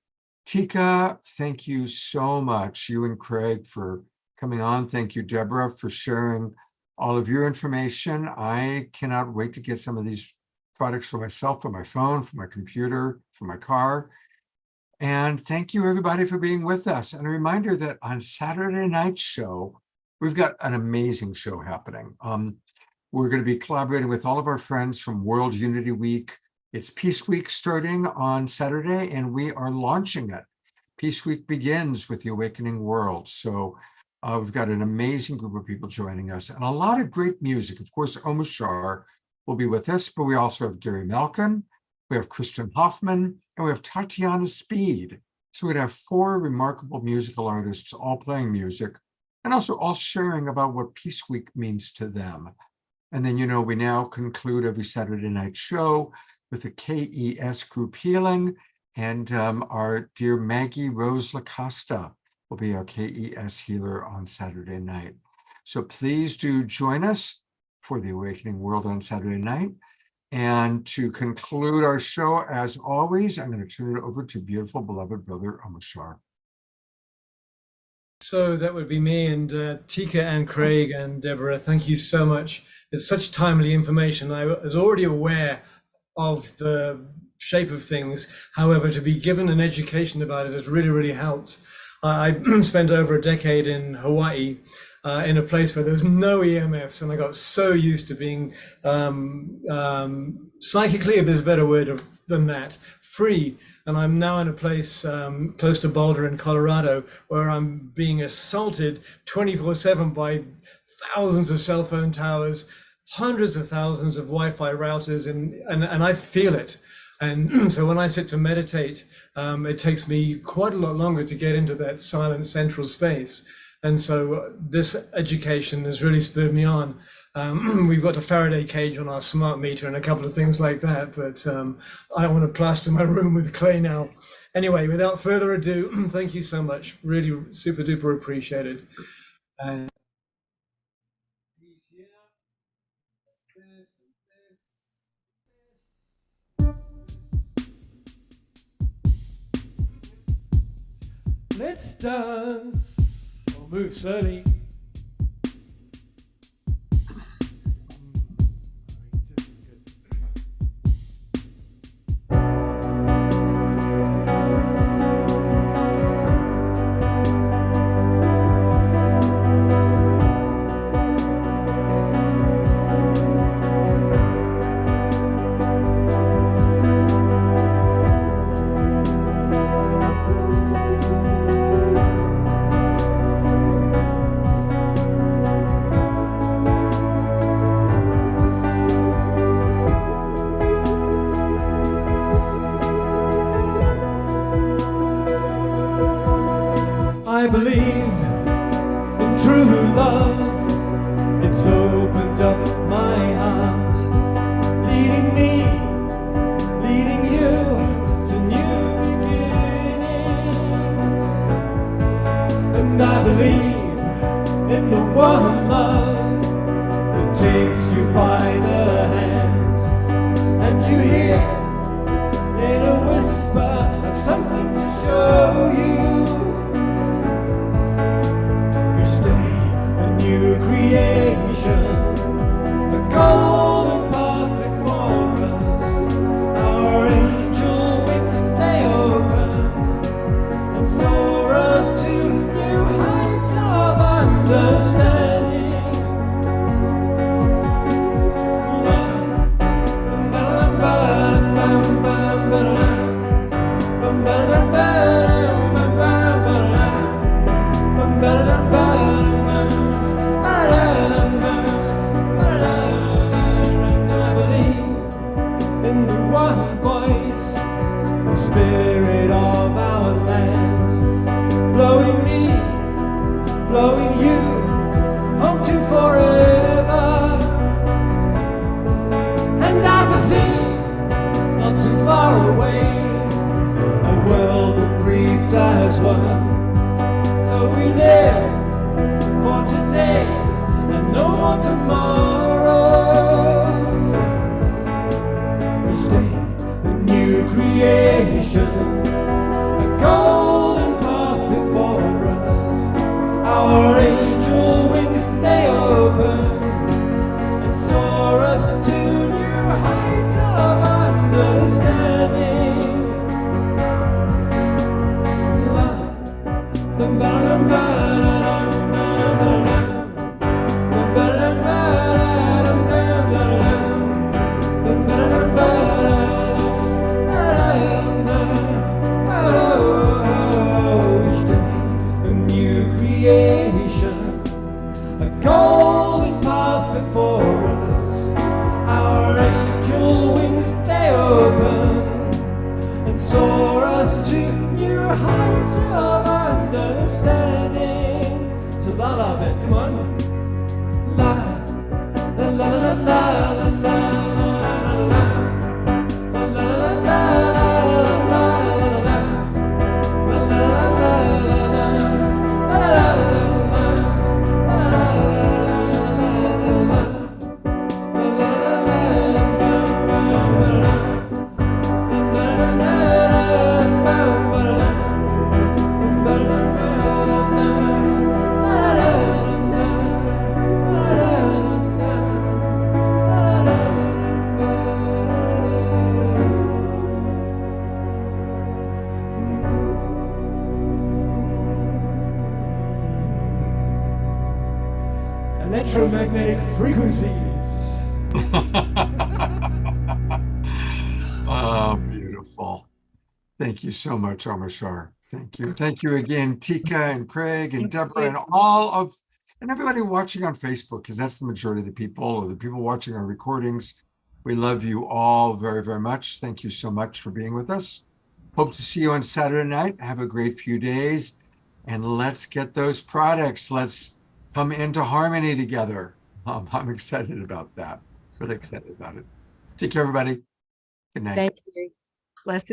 Tika, thank you so much. You and Craig for coming on. Thank you, Deborah, for sharing all of your information. I cannot wait to get some of these products for myself, for my phone, for my computer, for my car. And thank you, everybody, for being with us. And a reminder that on Saturday night's show, we've got an amazing show happening. We're going to be collaborating with all of our friends from World Unity Week. It's Peace Week starting on Saturday, and we are launching it. Peace Week begins with the Awakening World. So we've got an amazing group of people joining us and a lot of great music. Of course, Om Shar will be with us, but we also have Gary Malkin, we have Kristen Hoffman, and we have Tatiana Speed. So we'd have 4 remarkable musical artists all playing music and also all sharing about what Peace Week means to them. And then, we now conclude every Saturday night show with the KES group healing, and our dear Maggie Rose LaCosta will be our KES healer on Saturday night. So please do join us for the Awakening World on Saturday night. And to conclude our show, as always, I'm going to turn it over to beautiful, beloved brother Om Shar. So that would be me, and Tika and Craig and Deborah, thank you so much. It's such timely information. I was already aware of the shape of things. However, to be given an education about it has really, really helped. I spent over a decade in Hawaii, in a place where there was no EMFs, and I got so used to being psychically, if there's a better word than that, free. And I'm now in a place close to Boulder in Colorado, where I'm being assaulted 24/7 by thousands of cell phone towers, hundreds of thousands of Wi-Fi routers, and I feel it. And so when I sit to meditate, it takes me quite a lot longer to get into that silent central space. And so this education has really spurred me on. We've got a Faraday cage on our smart meter and a couple of things like that, but I want to plaster my room with clay now. Anyway, without further ado, thank you so much. Really super duper appreciated. And let's dance. Or move slowly. I believe in true love. It's opened up my heart, leading me, leading you to new beginnings. And I believe in the one love that takes you by the hand, and you hear in a whisper of something to show you. Creation, a golden path before us. Our angel wings they open and soar us to new heights of understanding. La, la, la, la, la. Electromagnetic frequencies. Oh, beautiful. Thank you so much, Omar Shar. Thank you. Thank you again, Tika and Craig and Thank Deborah you. and everybody watching on Facebook, because that's the majority of the people, or the people watching our recordings. We love you all very, very much. Thank you so much for being with us. Hope to see you on Saturday night. Have a great few days. And let's get those products. Let's come into harmony together. I'm excited about that. Really excited about it. Take care, everybody. Good night. Thank you. Blessed